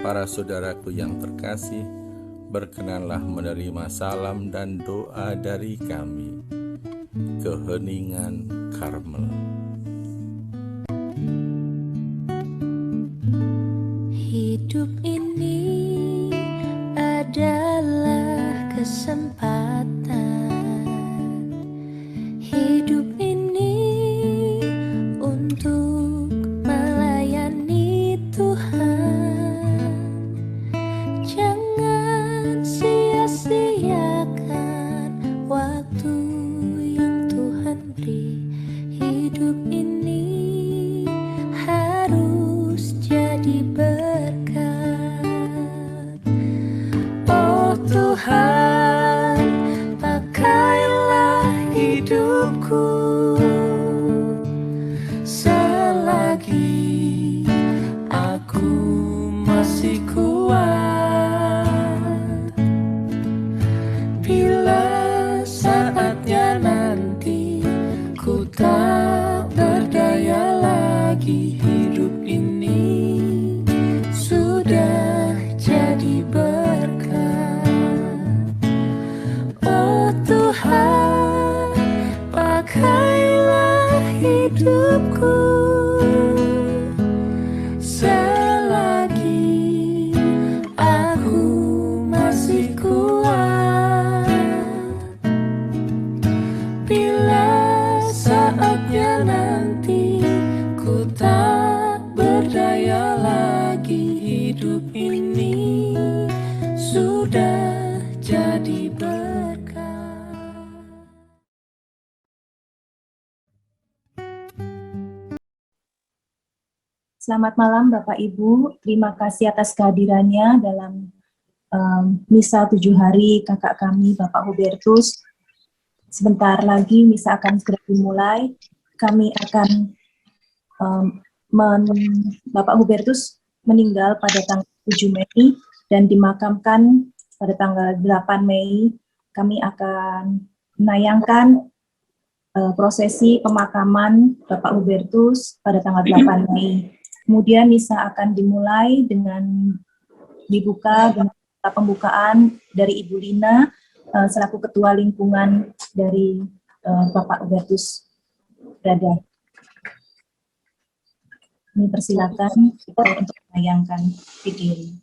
para saudaraku yang terkasih, berkenanlah menerima salam dan doa dari kami. Keheningan Karmel. Hidup ini adalah kesempatan. Hidup ini untuk melayani Tuhan. Jangan sia-siakan waktu yang Tuhan beri. Hidup ini harus jadi berkat. Oh Tuhan, pakailah hidupku selagi aku masih kuat. Bila saatnya nanti ku tak berdaya lagi, hidup ini sudah jadi berkat. Oh Tuhan, pakailah hidupku selagi aku masih kuat. Bila saatnya nanti ku tak berdaya lagi, hidup ini sudah jadi berkat. Selamat malam Bapak Ibu, terima kasih atas kehadirannya dalam Misa 7 hari kakak kami Bapak Hubertus. Sebentar lagi misa akan segera dimulai. Kami akan Bapak Hubertus meninggal pada tanggal 7 Mei dan dimakamkan pada tanggal 8 Mei. Kami akan menayangkan prosesi pemakaman Bapak Hubertus pada tanggal 8 Mei. Kemudian misa akan dimulai dengan dibuka dengan pembukaan dari Ibu Lina selaku Ketua Lingkungan dari Bapak Hubertus berada. Ini persilakan untuk menayangkan video ini.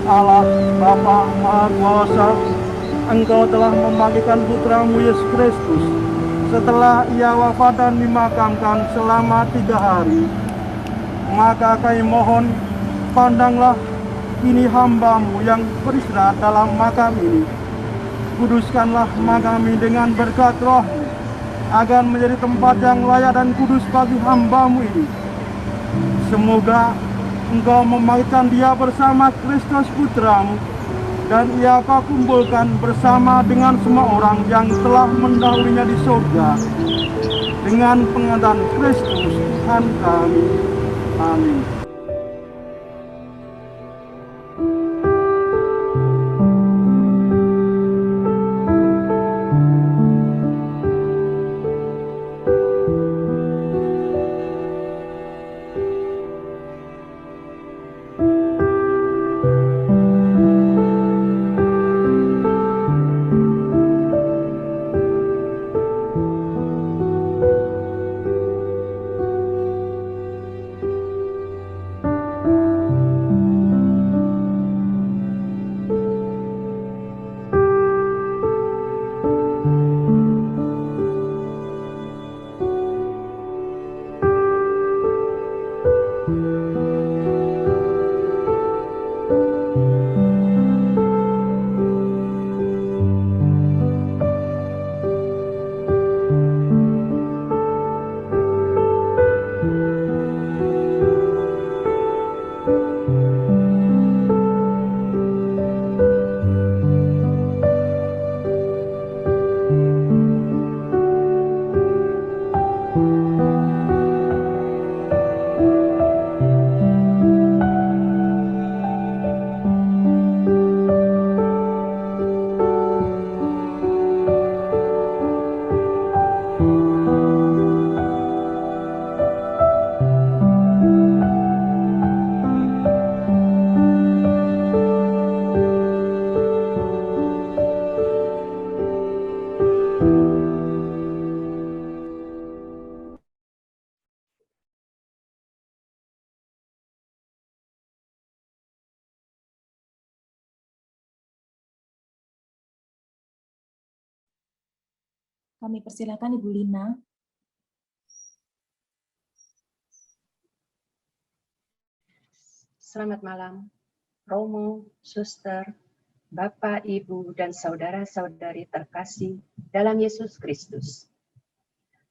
Allah Bapa Maha Kuasa, Engkau telah membangkitkan Putramu Yesus Kristus setelah Ia wafat dan dimakamkan selama 3 hari. Maka kami mohon, pandanglah kini hamba-Mu yang beristirahat dalam makam ini. Kuduskanlah makam ini dengan berkat Roh-Mu, agar menjadi tempat yang layak dan kudus bagi hamba-Mu ini. Semoga Engkau membangkitkan dia bersama Kristus Putra-Mu, dan ia Kau kumpulkan bersama dengan semua orang yang telah mendahulunya di surga, dengan pengadilan Kristus Tuhan kami. Amin. Kami persilakan Ibu Lina. Selamat malam, Romo, Suster, Bapak, Ibu, dan saudara-saudari terkasih dalam Yesus Kristus.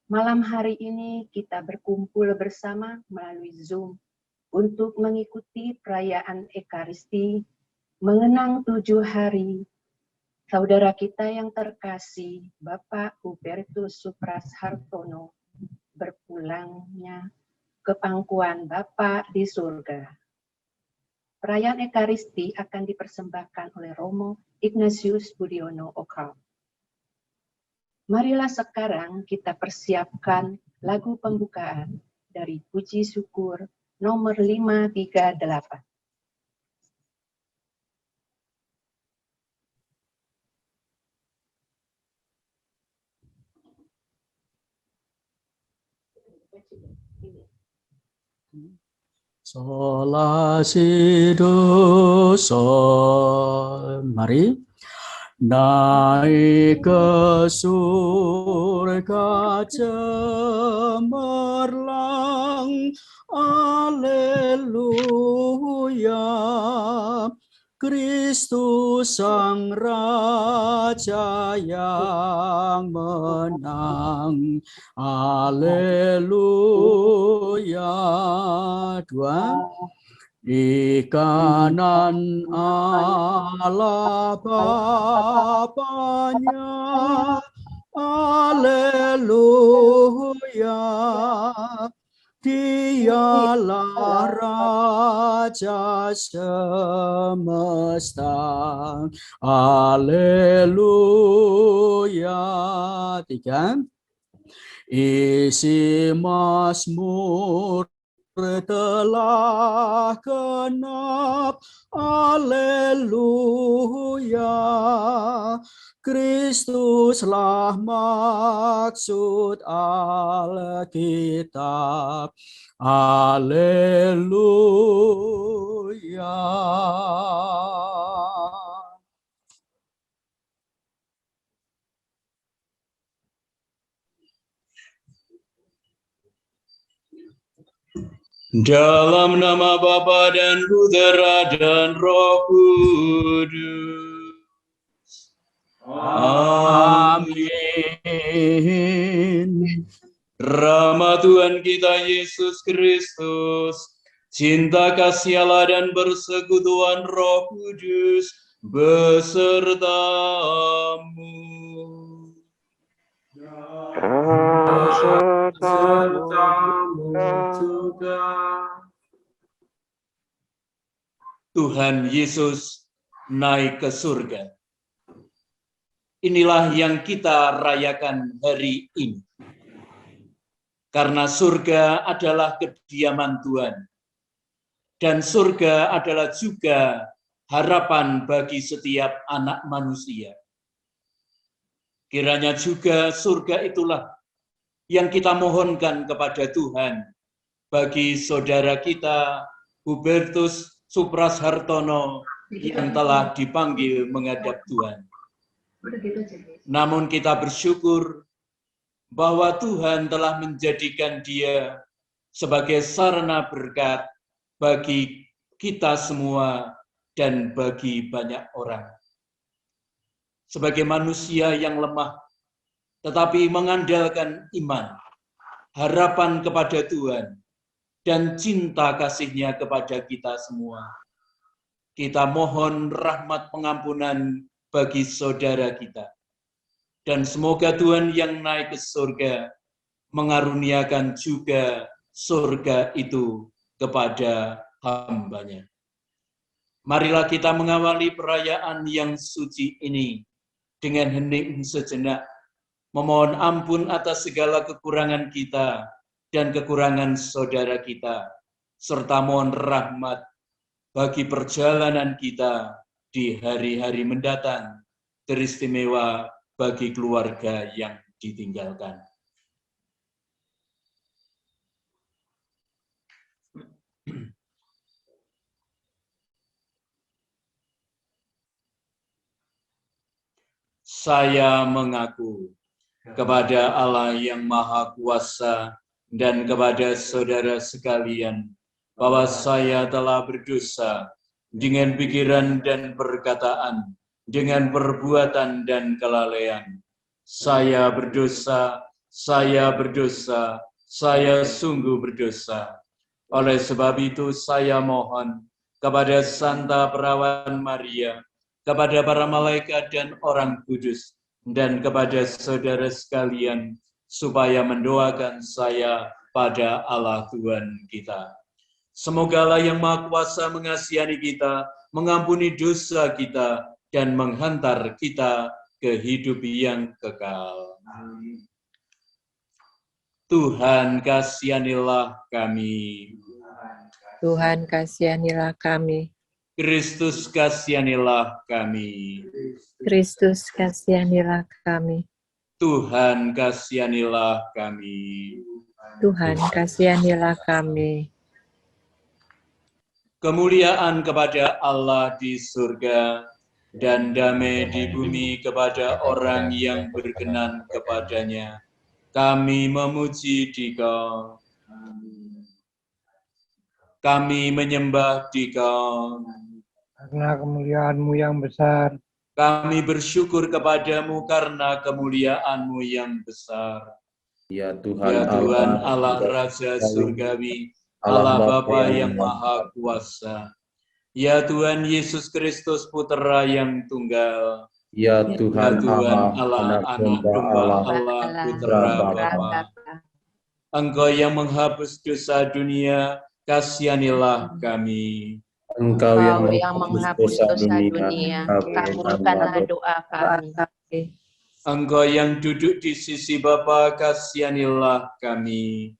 Malam hari ini kita berkumpul bersama melalui Zoom untuk mengikuti perayaan Ekaristi, mengenang 7 hari saudara kita yang terkasih, Bapak Hubertus Supras Hartono, berpulangnya ke pangkuan Bapa di surga. Perayaan Ekaristi akan dipersembahkan oleh Romo Ignatius Budiono Okal. Marilah sekarang kita persiapkan lagu pembukaan dari Puji Syukur nomor 538. Sola si do sol. Mari naik ke surga cemerlang. Haleluya. Kristus Sang Raja yang menang. Haleluya. Dua. Di kanan Allah Bapanya. Haleluya. Dialah Raja semesta. Haleluya. Tiga. Isi Mazmur telah genap. Haleluya. Kristuslah maksud Alkitab. Haleluya. Dalam nama Bapa dan Putera dan Roh Kudus. Amin. Rahmat Tuhan kita Yesus Kristus, cinta kasih Allah dan persekutuan Roh Kudus besertamu. Tuhan Yesus naik ke surga. Inilah yang kita rayakan hari ini. Karena surga adalah kediaman Tuhan. Dan surga adalah juga harapan bagi setiap anak manusia. Kiranya juga surga itulah yang kita mohonkan kepada Tuhan bagi saudara kita Hubertus Supras Hartono yang telah dipanggil menghadap Tuhan. Namun kita bersyukur bahwa Tuhan telah menjadikan dia sebagai sarana berkat bagi kita semua dan bagi banyak orang. Sebagai manusia yang lemah, tetapi mengandalkan iman, harapan kepada Tuhan, dan cinta kasih-Nya kepada kita semua. Kita mohon rahmat pengampunan bagi saudara kita. Dan semoga Tuhan yang naik ke surga mengaruniakan juga surga itu kepada hamba-Nya. Marilah kita mengawali perayaan yang suci ini dengan hening sejenak, memohon ampun atas segala kekurangan kita dan kekurangan saudara kita, serta mohon rahmat bagi perjalanan kita di hari-hari mendatang, teristimewa bagi keluarga yang ditinggalkan. Saya mengaku kepada Allah yang Maha Kuasa dan kepada saudara sekalian bahwa saya telah berdosa dengan pikiran dan perkataan, dengan perbuatan dan kelalaian. Saya berdosa, saya berdosa, saya sungguh berdosa. Oleh sebab itu saya mohon kepada Santa Perawan Maria, kepada para malaikat dan orang kudus, dan kepada saudara sekalian, supaya mendoakan saya pada Allah Tuhan kita. Semoga Allah yang Maha Kuasa mengasihani kita, mengampuni dosa kita, dan menghantar kita ke hidup yang kekal. Tuhan kasihanilah kami. Tuhan kasihanilah kami. Kristus kasihanilah kami. Kristus kasihanilah kami. Tuhan kasihanilah kami. Tuhan kasihanilah kami. Kemuliaan kepada Allah di surga dan damai di bumi kepada orang yang berkenan kepadanya. Kami memuji Dikau. Kami menyembah Dikau. Karena kemuliaan-Mu yang besar. Kami bersyukur kepadamu karena kemuliaan-Mu yang besar. Ya Tuhan, Ya Tuhan Allah Raja Surgawi, Allah Bapa yang Maha Kuasa. Ya Tuhan Yesus Kristus Putra yang Tunggal. Ya Tuhan, Allah, Anak Domba Allah, Putra Bapa. Engkau yang menghapus dosa dunia, kasihanilah kami. Engkau yang menghapus dosa dunia, kabulkanlah doa kami. Engkau yang duduk di sisi Bapa, kasihanilah kami.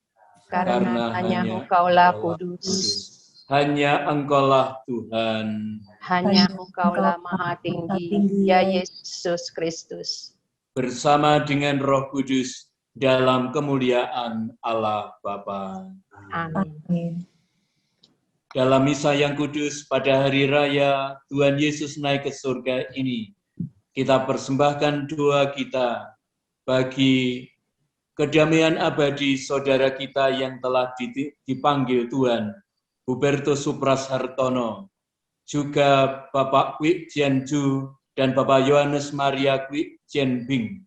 Karena hanya Engkaulah kudus. Hanya Engkaulah Tuhan. Hanya Engkaulah Maha Tinggi, ya Yesus Kristus. Bersama dengan Roh Kudus dalam kemuliaan Allah Bapa. Amin. Dalam misa yang kudus pada hari raya Tuhan Yesus naik ke surga ini, kita persembahkan doa kita bagi kedamaian abadi saudara kita yang telah dipanggil Tuhan, Hubertus Supras Hartono, juga Bapak Kwik Jianju dan Bapak Yohanes Maria Kwik Jianbing,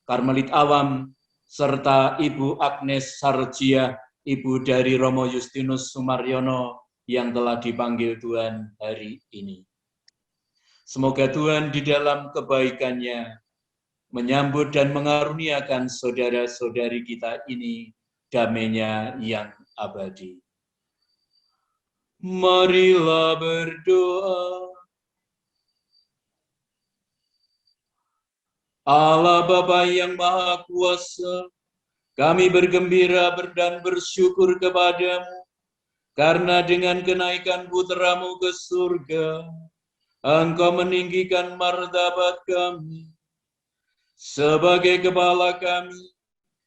Karmelit Awam, serta Ibu Agnes Sarjia, Ibu dari Romo Justinus Sumaryono yang telah dipanggil Tuhan hari ini. Semoga Tuhan di dalam kebaikannya menyambut dan mengaruniakan saudara-saudari kita ini damainya yang abadi. Marilah berdoa. Allah Bapa yang Maha Kuasa, kami bergembira dan bersyukur kepadamu, karena dengan kenaikan putramu ke surga, Engkau meninggikan martabat kami. Sebagai kepala kami,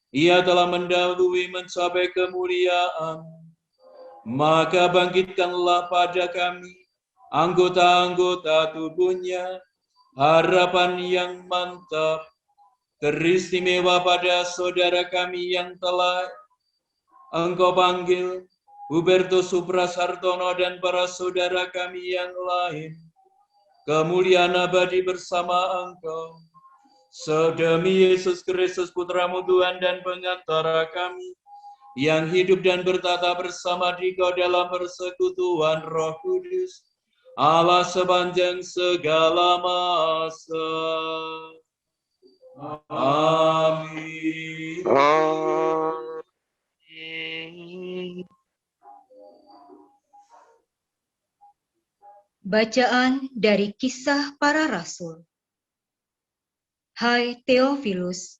Ia telah mendahului mencapai kemuliaan. Maka bangkitkanlah pada kami, anggota-anggota tubuhnya, harapan yang mantap, teristimewa pada saudara kami yang telah Engkau panggil, Hubertus Supras Hartono dan para saudara kami yang lain, kemuliaan abadi bersama Engkau. Sedemi Yesus Kristus Putramu Tuhan dan pengantara kami, yang hidup dan bertata bersama Dikau dalam persekutuan Roh Kudus, Allah sepanjang segala masa. Amin. Bacaan dari Kisah Para Rasul. Hai Theophilus,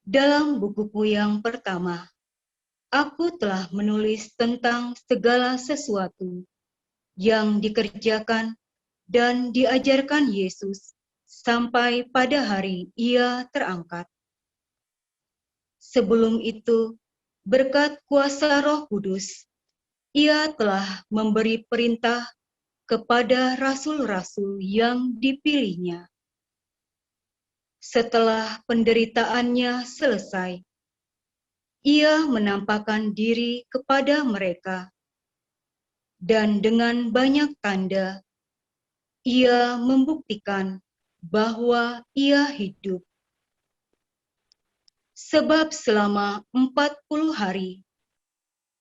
dalam bukuku yang pertama, aku telah menulis tentang segala sesuatu yang dikerjakan dan diajarkan Yesus sampai pada hari Ia terangkat. Sebelum itu, berkat kuasa Roh Kudus, Ia telah memberi perintah kepada rasul-rasul yang dipilihnya. Setelah penderitaannya selesai, Ia menampakkan diri kepada mereka, dan dengan banyak tanda, Ia membuktikan bahwa Ia hidup. Sebab selama 40 hari,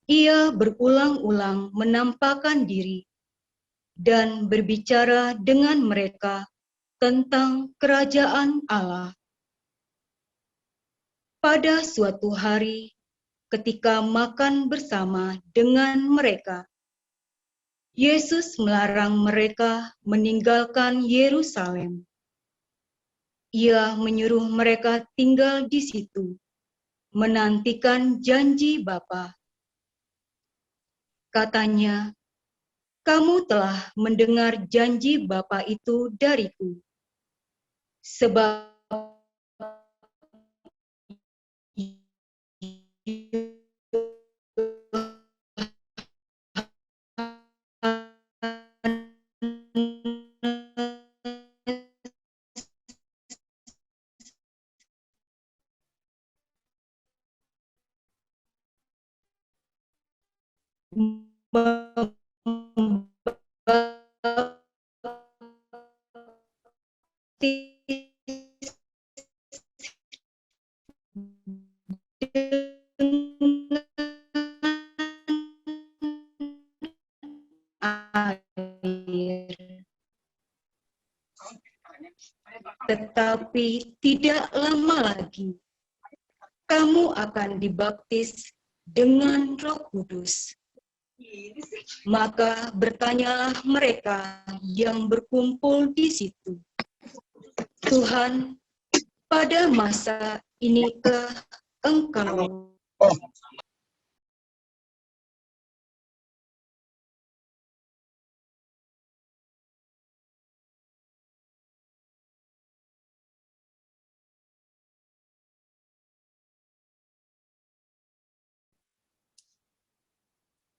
Ia berulang-ulang menampakkan diri dan berbicara dengan mereka tentang kerajaan Allah. Pada suatu hari, ketika makan bersama dengan mereka, Yesus melarang mereka meninggalkan Yerusalem. Ia menyuruh mereka tinggal di situ, menantikan janji Bapa. Katanya, "Kamu telah mendengar janji Bapa itu dariku. Sebab tetapi tidak lama lagi, kamu akan dibaptis dengan Roh Kudus." Maka bertanyalah mereka yang berkumpul di situ, "Tuhan, pada masa inikah Engkau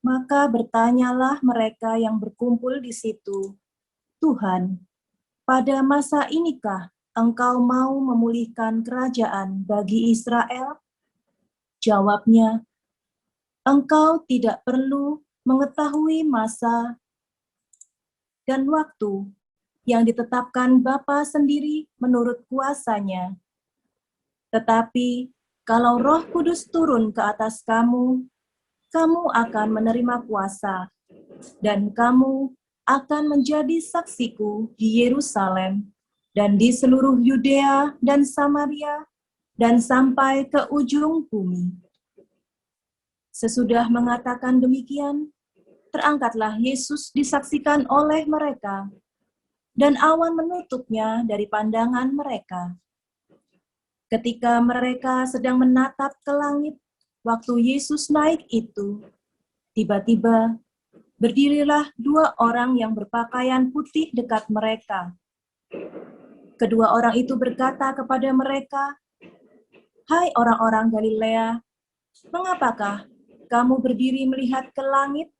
Maka bertanyalah mereka yang berkumpul di situ, "Tuhan, pada masa inikah engkau mau memulihkan kerajaan bagi Israel? Jawabnya, engkau tidak perlu mengetahui masa dan waktu yang ditetapkan Bapa sendiri menurut kuasanya. Tetapi kalau Roh Kudus turun ke atas kamu, kamu akan menerima kuasa, dan kamu akan menjadi saksiku di Yerusalem dan di seluruh Yudea dan Samaria dan sampai ke ujung bumi. Sesudah mengatakan demikian, terangkatlah Yesus disaksikan oleh mereka, dan awan menutupnya dari pandangan mereka. Ketika mereka sedang menatap ke langit, waktu Yesus naik itu, tiba-tiba berdirilah 2 orang yang berpakaian putih dekat mereka. Kedua orang itu berkata kepada mereka, "Hai orang-orang Galilea, mengapakah kamu berdiri melihat ke langit?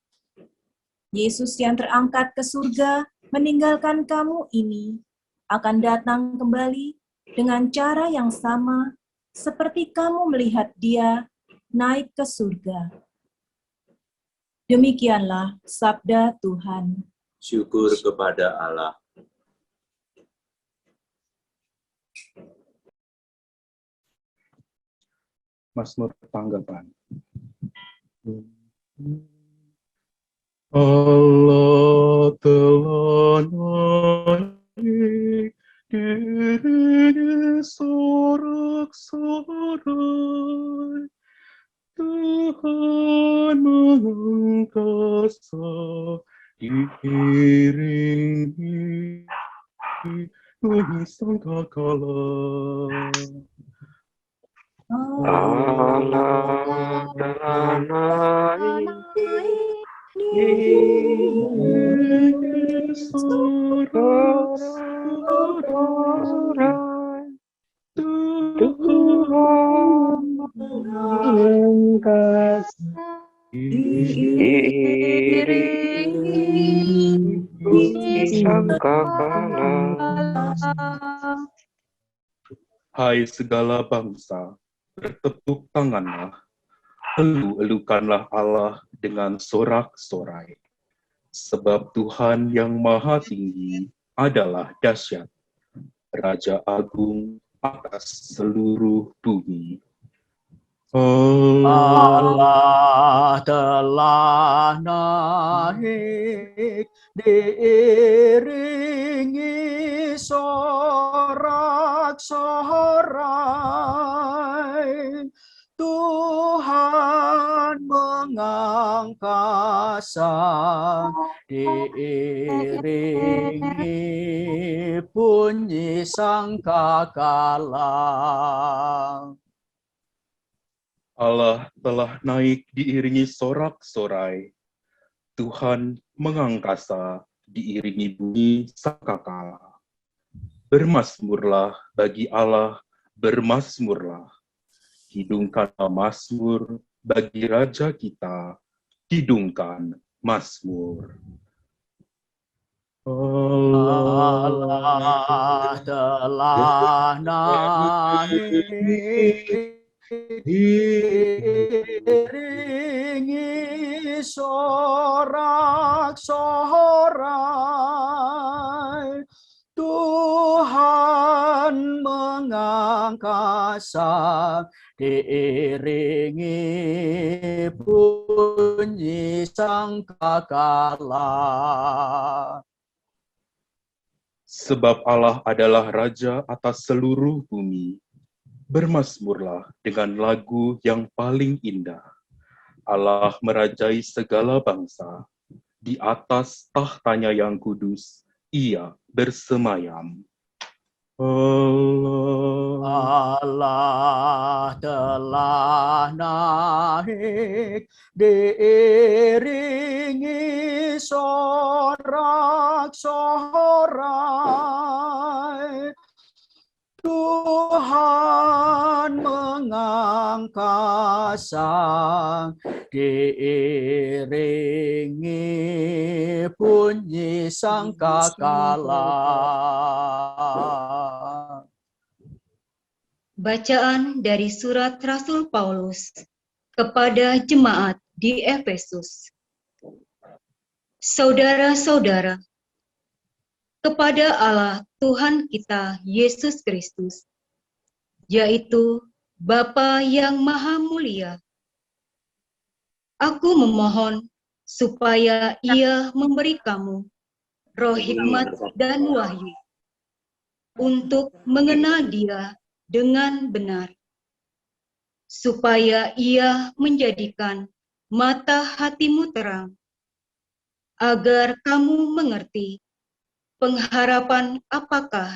Yesus yang terangkat ke surga meninggalkan kamu ini akan datang kembali dengan cara yang sama seperti kamu melihat dia naik ke surga." Demikianlah sabda Tuhan. Syukur kepada Allah. Mazmur tanggapan. Allah telah naik di sorak-sorai, Tuhan mengangkasa diiringi bunyi sangkakala. Allah telah naik di sorak-sorai, Tuhan mengangkasa diiringi bunyi sangkakala. Hai segala bangsa, bertepuk tanganlah, elu-elukanlah Allah dengan sorak-sorai. Sebab Tuhan yang maha tinggi adalah dahsyat, Raja agung atas seluruh bumi. Allah telah naik diiringi sorak-sorai, Tuhan mengangkasa diiringi bunyi sangkakala. Allah telah naik diiringi sorak-sorai, Tuhan mengangkasa diiringi bunyi sangkakala. Bermasmurlah bagi Allah, bermasmurlah. Hidungkanlah mazmur bagi Raja kita, hidungkan mazmur. Allah telah naik diiringi sorak-sorai, Tuhan mengangkasa diiringi bunyi sangkakala. Sebab Allah adalah Raja atas seluruh bumi. Bermasmurlah dengan lagu yang paling indah. Allah merajai segala bangsa. Di atas tahtanya yang kudus, Ia bersemayam. Allah telah naik diiringi sorak-sorai, Tuhan mengangkasa diiringi bunyi sangkakala. Bacaan dari surat Rasul Paulus kepada jemaat di Efesus. Saudara-saudara, kepada Allah Tuhan kita Yesus Kristus, yaitu Bapa yang Maha Mulia, aku memohon supaya Ia memberi kamu roh hikmat dan wahyu untuk mengenal Dia dengan benar, supaya Ia menjadikan mata hatimu terang, agar kamu mengerti pengharapan apakah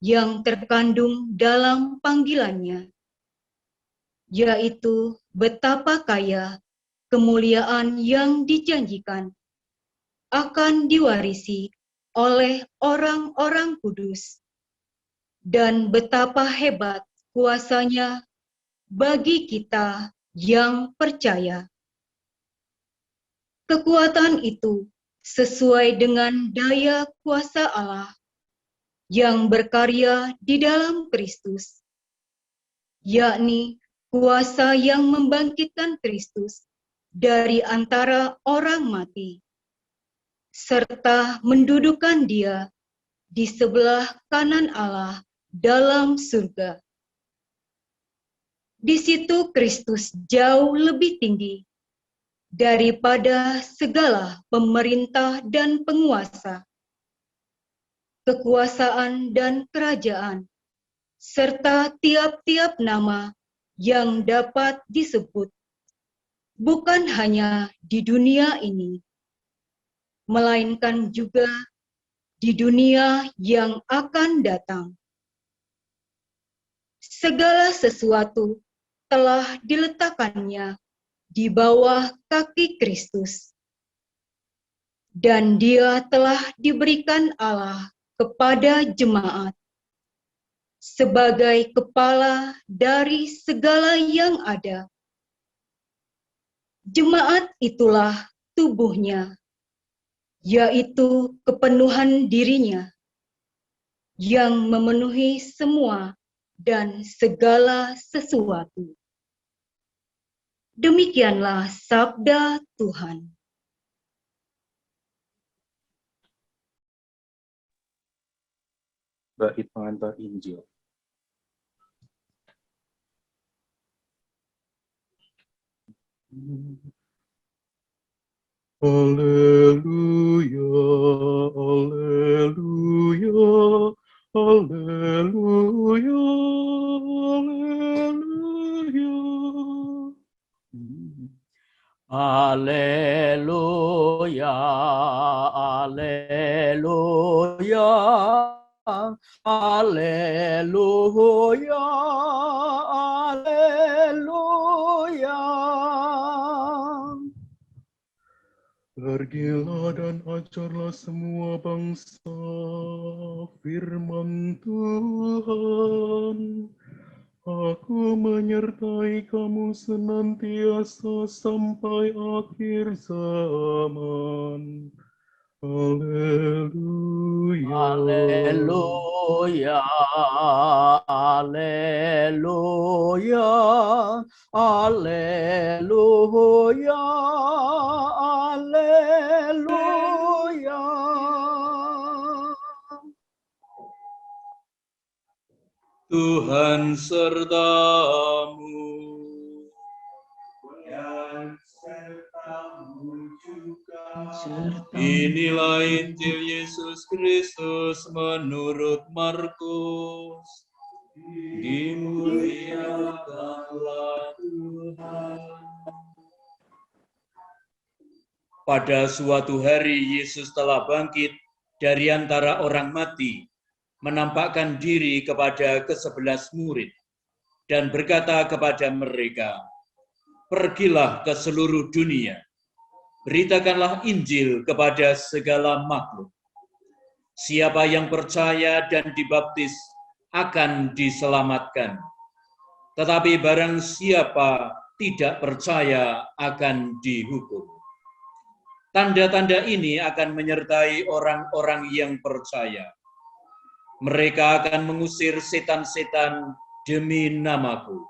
yang terkandung dalam panggilannya, yaitu betapa kaya kemuliaan yang dijanjikan akan diwarisi oleh orang-orang kudus, dan betapa hebat kuasanya bagi kita yang percaya. Kekuatan itu sesuai dengan daya kuasa Allah yang berkarya di dalam Kristus, yakni kuasa yang membangkitkan Kristus dari antara orang mati, serta mendudukan Dia di sebelah kanan Allah dalam surga. Di situ Kristus jauh lebih tinggi daripada segala pemerintah dan penguasa, kekuasaan dan kerajaan, serta tiap-tiap nama yang dapat disebut, bukan hanya di dunia ini, melainkan juga di dunia yang akan datang. Segala sesuatu telah diletakkannya di bawah kaki Kristus, dan Dia telah diberikan Allah kepada jemaat sebagai kepala dari segala yang ada. Jemaat itulah tubuhnya, yaitu kepenuhan dirinya, yang memenuhi semua dan segala sesuatu. Demikianlah sabda Tuhan. Bait pengantar Injil. Haleluya, haleluya, haleluya, haleluya. Haleluya, haleluya, haleluya, haleluya. Pergilah dan ajarlah semua bangsa firman Tuhan. Aku menyertai kamu senantiasa sampai akhir zaman. Haleluya. Haleluya, haleluya, haleluya, haleluya. Tuhan sertamu. Dan sertamu juga. Inilah Injil Yesus Kristus menurut Markus. Dimuliakanlah Tuhan. Pada suatu hari Yesus telah bangkit dari antara orang mati, menampakkan diri kepada ke-11 murid, dan berkata kepada mereka, "Pergilah ke seluruh dunia, beritakanlah Injil kepada segala makhluk. Siapa yang percaya dan dibaptis akan diselamatkan, tetapi barang siapa tidak percaya akan dihukum. Tanda-tanda ini akan menyertai orang-orang yang percaya. Mereka akan mengusir setan-setan demi namaku.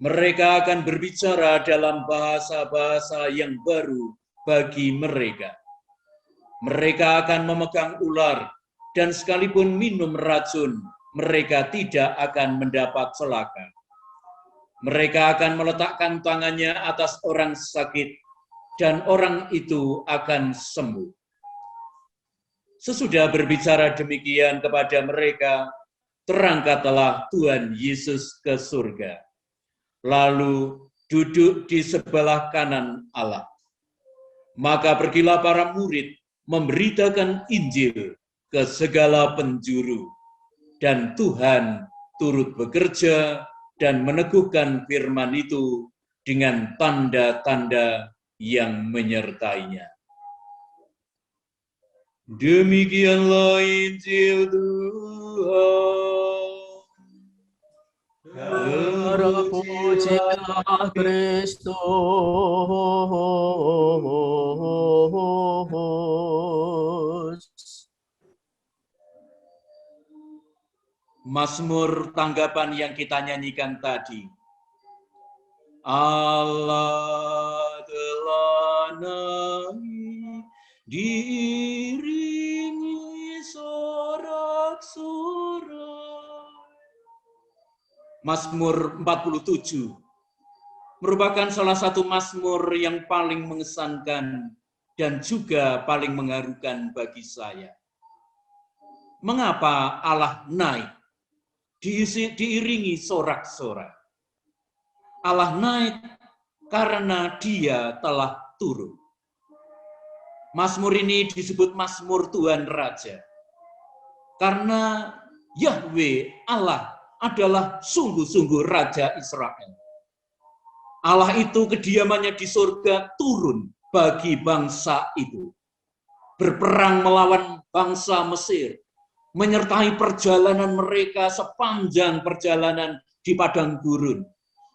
Mereka akan berbicara dalam bahasa-bahasa yang baru bagi mereka. Mereka akan memegang ular, dan sekalipun minum racun, mereka tidak akan mendapat celaka. Mereka akan meletakkan tangannya atas orang sakit, dan orang itu akan sembuh. Sesudah berbicara demikian kepada mereka, terangkatlah Tuhan Yesus ke surga, lalu duduk di sebelah kanan Allah. Maka pergilah para murid memberitakan Injil ke segala penjuru, dan Tuhan turut bekerja dan meneguhkan firman itu dengan tanda-tanda yang menyertainya. Demikianlah Injil Tuhan. Terpujilah Kristus. Mazmur tanggapan yang kita nyanyikan tadi. Allah telah naik, diiringi sorak-sorai. Mazmur 47 merupakan salah satu mazmur yang paling mengesankan dan juga paling mengharukan bagi saya. Mengapa Allah naik? Diiringi sorak-sorai. Allah naik karena Dia telah turun. Mazmur ini disebut Mazmur Tuhan Raja. Karena Yahweh Allah adalah sungguh-sungguh Raja Israel. Allah itu kediamannya di surga turun bagi bangsa itu. Berperang melawan bangsa Mesir. Menyertai perjalanan mereka sepanjang perjalanan di padang gurun.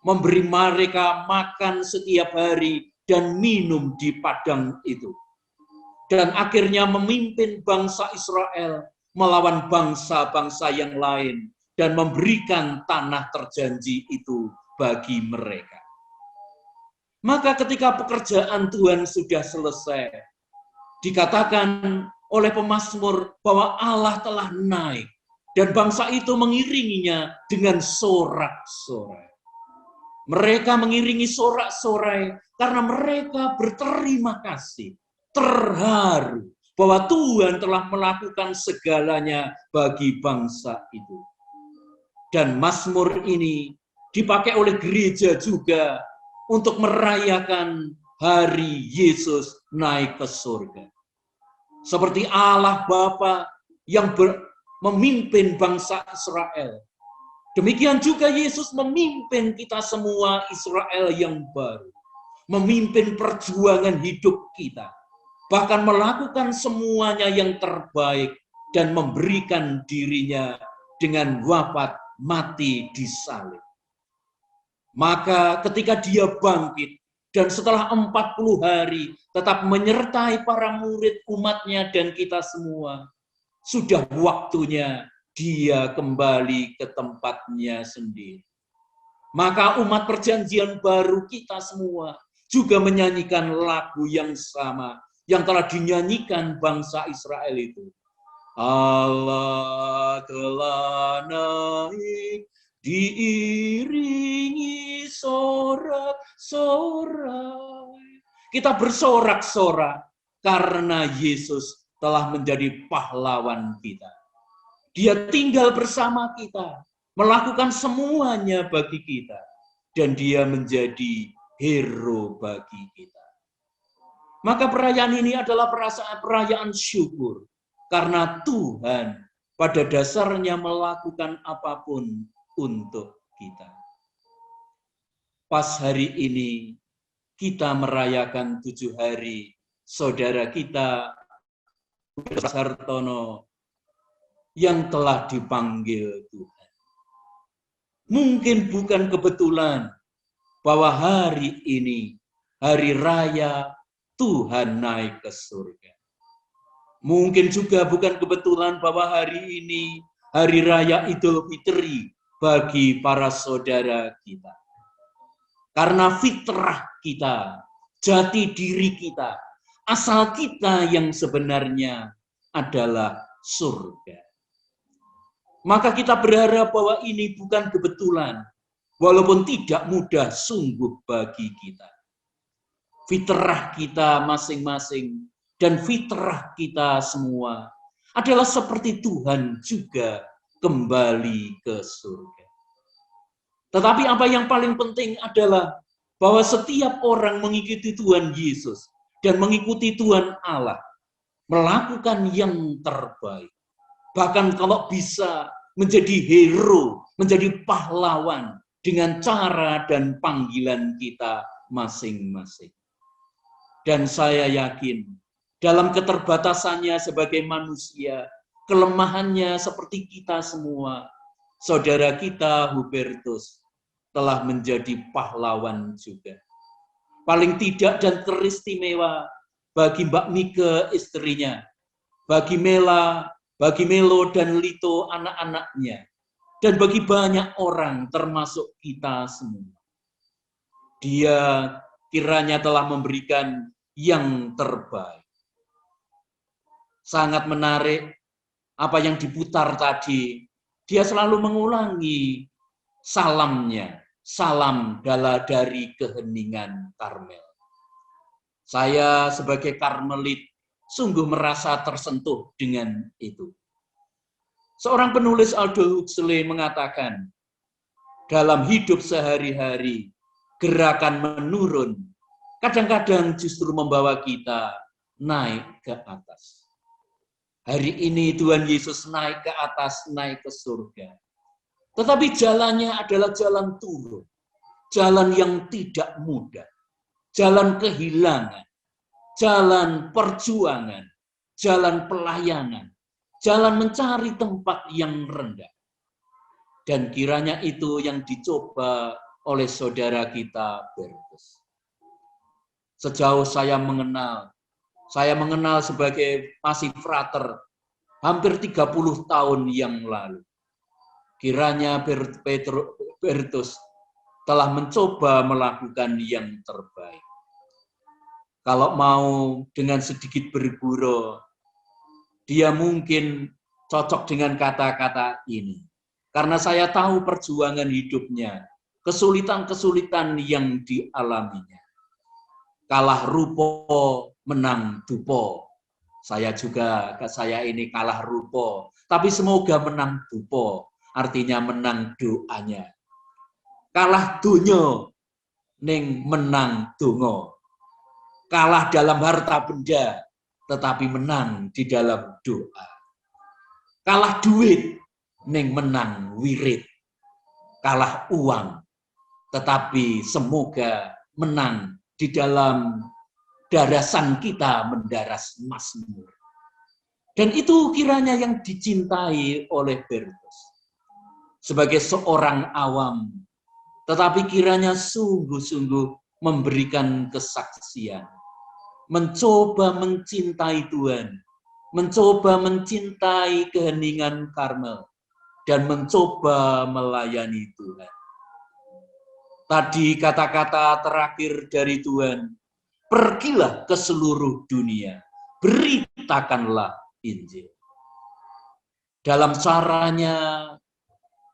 Memberi mereka makan setiap hari dan minum di padang itu. Dan akhirnya memimpin bangsa Israel melawan bangsa-bangsa yang lain dan memberikan tanah terjanji itu bagi mereka. Maka ketika pekerjaan Tuhan sudah selesai, dikatakan oleh pemazmur bahwa Allah telah naik dan bangsa itu mengiringinya dengan sorak-sorai. Mereka mengiringi sorak-sorai karena mereka berterima kasih, terharu bahwa Tuhan telah melakukan segalanya bagi bangsa itu. Dan mazmur ini dipakai oleh gereja juga untuk merayakan hari Yesus naik ke surga. Seperti Allah Bapa yang memimpin bangsa Israel. Demikian juga Yesus memimpin kita semua Israel yang baru. Memimpin perjuangan hidup kita. Bahkan melakukan semuanya yang terbaik dan memberikan dirinya dengan wafat mati di salib. Maka ketika Dia bangkit, dan setelah 40 hari tetap menyertai para murid umatnya dan kita semua, sudah waktunya Dia kembali ke tempatnya sendiri. Maka umat perjanjian baru kita semua juga menyanyikan lagu yang sama yang telah dinyanyikan bangsa Israel itu. Allah telah naik, diiringi sorak-sorai. Kita bersorak-sorak karena Yesus telah menjadi pahlawan kita. Dia tinggal bersama kita, melakukan semuanya bagi kita, dan Dia menjadi hero bagi kita. Maka perayaan ini adalah perayaan syukur, karena Tuhan pada dasarnya melakukan apapun untuk kita. Pas hari ini kita merayakan 7 hari saudara kita Hartono yang telah dipanggil Tuhan. Mungkin bukan kebetulan bahwa hari ini hari raya Tuhan naik ke surga. Mungkin juga bukan kebetulan bahwa hari ini hari raya Idul Fitri, bagi para saudara kita. Karena fitrah kita, jati diri kita, asal kita yang sebenarnya adalah surga. Maka kita berharap bahwa ini bukan kebetulan, walaupun tidak mudah sungguh bagi kita. Fitrah kita masing-masing dan fitrah kita semua adalah seperti Tuhan juga kembali ke surga. Tetapi apa yang paling penting adalah bahwa setiap orang mengikuti Tuhan Yesus dan mengikuti Tuhan Allah, melakukan yang terbaik. Bahkan kalau bisa menjadi hero, menjadi pahlawan dengan cara dan panggilan kita masing-masing. Dan saya yakin dalam keterbatasannya sebagai manusia, kelemahannya seperti kita semua, saudara kita Hubertus telah menjadi pahlawan juga. Paling tidak dan teristimewa bagi Mbak Mike istrinya, bagi Mela, bagi Melo dan Lito anak-anaknya, dan bagi banyak orang termasuk kita semua. Dia kiranya telah memberikan yang terbaik. Sangat menarik apa yang diputar tadi. Dia selalu mengulangi salamnya, salam dari keheningan Karmel. Saya sebagai Karmelit sungguh merasa tersentuh dengan itu. Seorang penulis Aldous Huxley mengatakan, dalam hidup sehari-hari, gerakan menurun, kadang-kadang justru membawa kita naik ke atas. Hari ini Tuhan Yesus naik ke atas, naik ke surga. Tetapi jalannya adalah jalan turun. Jalan yang tidak mudah. Jalan kehilangan. Jalan perjuangan. Jalan pelayanan. Jalan mencari tempat yang rendah. Dan kiranya itu yang dicoba oleh saudara kita Bertus. Sejauh saya mengenal sebagai masih frater hampir 30 tahun yang lalu. Kiranya Bertus telah mencoba melakukan yang terbaik. Kalau mau dengan sedikit bergurau, dia mungkin cocok dengan kata-kata ini. Karena saya tahu perjuangan hidupnya, kesulitan-kesulitan yang dialaminya. Kalah rupo, menang dupo. Saya ini kalah rupo, tapi semoga menang dupo, artinya menang doanya. Kalah dunyo, ning menang dongo. Kalah dalam harta benda, tetapi menang di dalam doa. Kalah duit, ning menang wirid. Kalah uang, tetapi semoga menang di dalam darasan kita mendaras mazmur. Dan itu kiranya yang dicintai oleh Bertus. Sebagai seorang awam, tetapi kiranya sungguh-sungguh memberikan kesaksian. Mencoba mencintai Tuhan, mencoba mencintai keheningan Karmel, dan mencoba melayani Tuhan. Tadi kata-kata terakhir dari Tuhan, pergilah ke seluruh dunia, beritakanlah Injil. Dalam caranya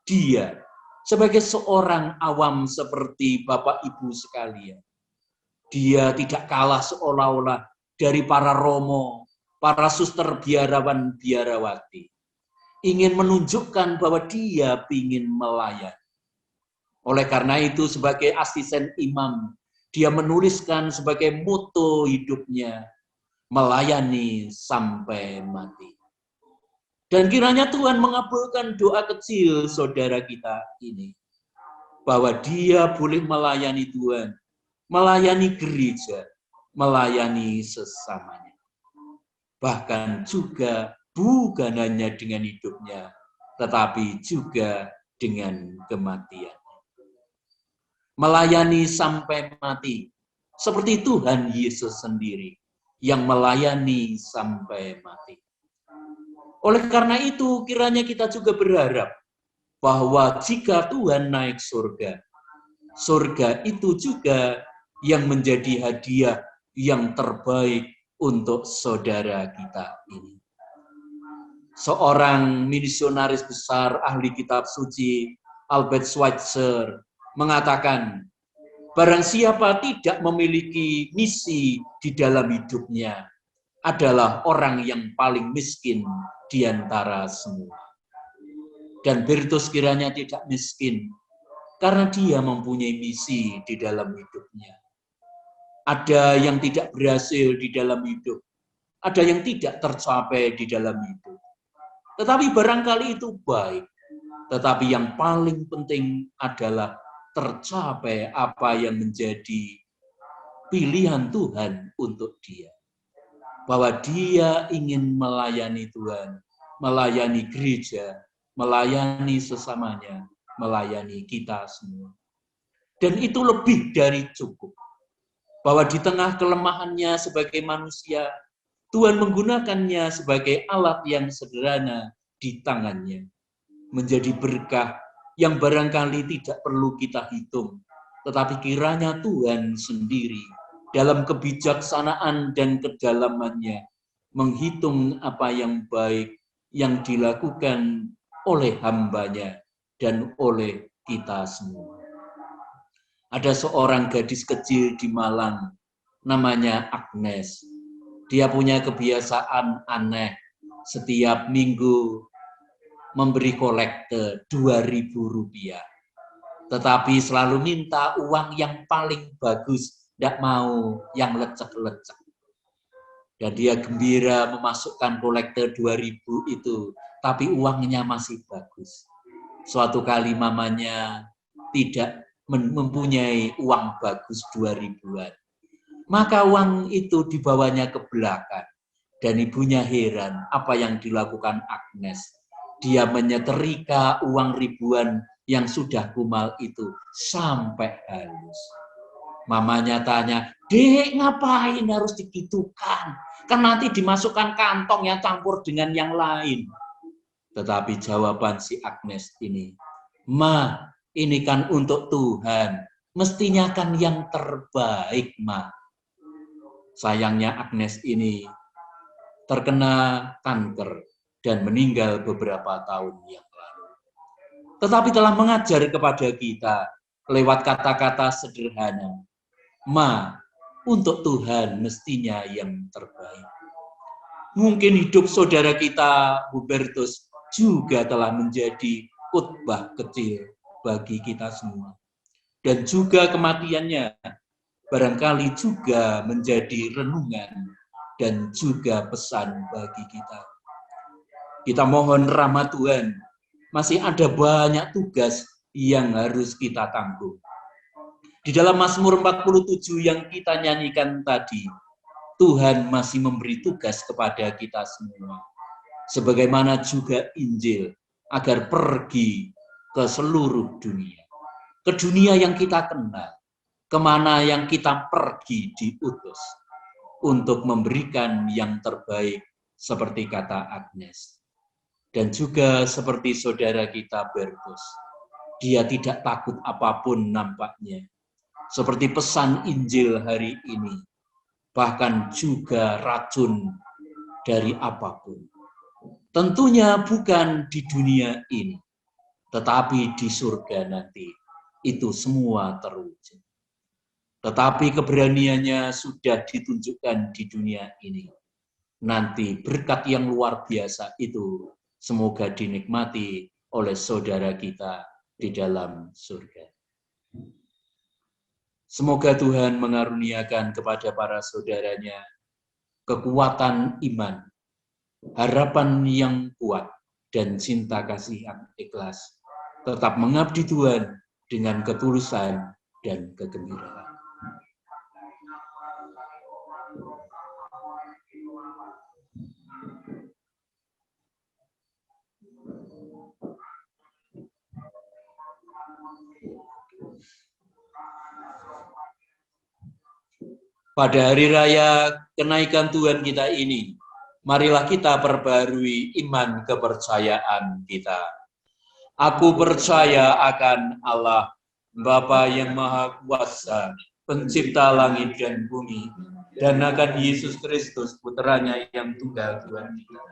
dia, sebagai seorang awam seperti Bapak Ibu sekalian, dia tidak kalah seolah-olah dari para romo, para suster biarawan biarawati. Ingin menunjukkan bahwa dia ingin melayani. Oleh karena itu sebagai asisten imam, dia menuliskan sebagai moto hidupnya, melayani sampai mati. Dan kiranya Tuhan mengabulkan doa kecil saudara kita ini. Bahwa dia boleh melayani Tuhan, melayani gereja, melayani sesamanya. Bahkan juga bukan hanya dengan hidupnya, tetapi juga dengan kematian. Melayani sampai mati, seperti Tuhan Yesus sendiri yang melayani sampai mati. Oleh karena itu, kiranya kita juga berharap bahwa jika Tuhan naik surga, surga itu juga yang menjadi hadiah yang terbaik untuk saudara kita ini. Seorang misionaris besar ahli kitab suci, Albert Schweitzer, mengatakan, barang siapa tidak memiliki misi di dalam hidupnya adalah orang yang paling miskin di antara semua. Dan Bertus kiranya tidak miskin, karena dia mempunyai misi di dalam hidupnya. Ada yang tidak berhasil di dalam hidup, ada yang tidak tercapai di dalam hidup. Tetapi barangkali itu baik. Tetapi yang paling penting adalah tercapai apa yang menjadi pilihan Tuhan untuk dia. Bahwa dia ingin melayani Tuhan, melayani gereja, melayani sesamanya, melayani kita semua. Dan itu lebih dari cukup. Bahwa di tengah kelemahannya sebagai manusia, Tuhan menggunakannya sebagai alat yang sederhana di tangannya. Menjadi berkah yang barangkali tidak perlu kita hitung. Tetapi kiranya Tuhan sendiri dalam kebijaksanaan dan kedalamannya menghitung apa yang baik yang dilakukan oleh hambanya dan oleh kita semua. Ada seorang gadis kecil di Malang, namanya Agnes. Dia punya kebiasaan aneh, setiap minggu memberi kolekte Rp2.000. Tetapi selalu minta uang yang paling bagus, tidak mau yang lecek-lecek. Dan dia gembira memasukkan kolekte 2.000 itu, tapi uangnya masih bagus. Suatu kali mamanya tidak mempunyai uang bagus 2.000-an. Maka uang itu dibawanya ke belakang. Dan ibunya heran apa yang dilakukan Agnes. Dia menyetrika uang ribuan yang sudah kumal itu sampai halus. Mamanya tanya, "Dek, ngapain harus digitukan? Kan nanti dimasukkan kantong yang campur dengan yang lain." Tetapi jawaban si Agnes ini, "Ma, ini kan untuk Tuhan. Mestinya kan yang terbaik, Ma." Sayangnya Agnes ini terkena kanker dan meninggal beberapa tahun yang lalu. Tetapi telah mengajar kepada kita lewat kata-kata sederhana, "Ma, untuk Tuhan mestinya yang terbaik." Mungkin hidup saudara kita, Hubertus, juga telah menjadi khotbah kecil bagi kita semua. Dan juga kematiannya barangkali juga menjadi renungan dan juga pesan bagi kita. Kita mohon rahmat Tuhan, masih ada banyak tugas yang harus kita tanggung. Di dalam Mazmur 47 yang kita nyanyikan tadi, Tuhan masih memberi tugas kepada kita semua. Sebagaimana juga Injil, agar pergi ke seluruh dunia. Ke dunia yang kita kenal, kemana yang kita pergi diutus. Untuk memberikan yang terbaik, seperti kata Agnes. Dan juga seperti saudara kita Bertus. Dia tidak takut apapun nampaknya. Seperti pesan Injil hari ini. Bahkan juga racun dari apapun. Tentunya bukan di dunia ini, tetapi di surga nanti. Itu semua terwujud. Tetapi keberaniannya sudah ditunjukkan di dunia ini. Nanti berkat yang luar biasa itu semoga dinikmati oleh saudara kita di dalam surga. Semoga Tuhan mengaruniakan kepada para saudaranya kekuatan iman, harapan yang kuat, dan cinta kasih yang ikhlas. Tetap mengabdi Tuhan dengan ketulusan dan kegembiraan. Pada hari raya kenaikan Tuhan kita ini, marilah kita perbarui iman kepercayaan kita. Aku percaya akan Allah, Bapa yang Maha Kuasa, pencipta langit dan bumi, dan akan Yesus Kristus, putranya yang tunggal Tuhan kita,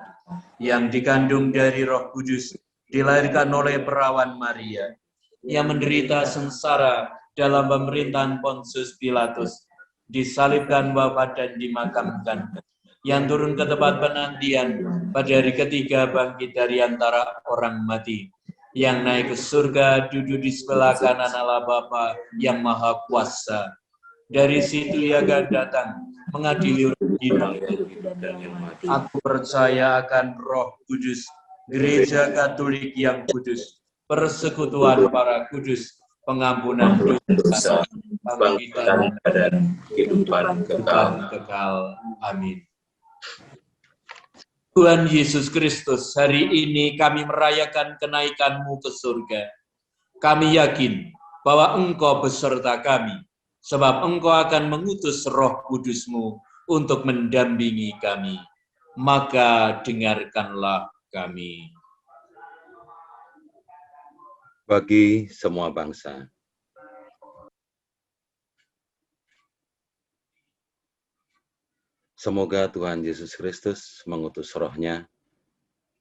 yang dikandung dari Roh Kudus, dilahirkan oleh perawan Maria, yang menderita sengsara dalam pemerintahan Pontius Pilatus, disalibkan, wafat dan dimakamkan, yang turun ke tempat penantian, pada hari ketiga bangkit dari antara orang mati, yang naik ke surga, duduk di sebelah kanan Allah Bapa yang Maha Kuasa. Dari situ ia akan datang mengadili orang hidup dan yang mati. Aku percaya akan Roh Kudus, Gereja Katolik yang kudus, persekutuan para kudus, pengampunan dosa, kebangkitan dan kehidupan kekal. Amin. Tuhan Yesus Kristus, hari ini kami merayakan kenaikan-Mu ke surga. Kami yakin bahwa Engkau beserta kami, sebab Engkau akan mengutus Roh Kudus-Mu untuk mendampingi kami. Maka dengarkanlah kami. Bagi semua bangsa. Semoga Tuhan Yesus Kristus mengutus Roh-Nya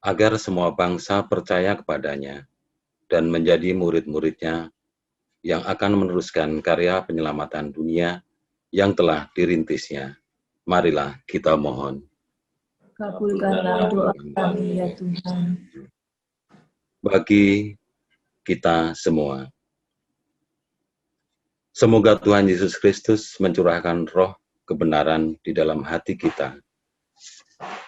agar semua bangsa percaya kepadanya dan menjadi murid-murid-Nya yang akan meneruskan karya penyelamatan dunia yang telah dirintisnya. Marilah kita mohon. Kabulkanlah doa kami ya Tuhan. Bagi kita semua. Semoga Tuhan Yesus Kristus mencurahkan roh kebenaran di dalam hati kita,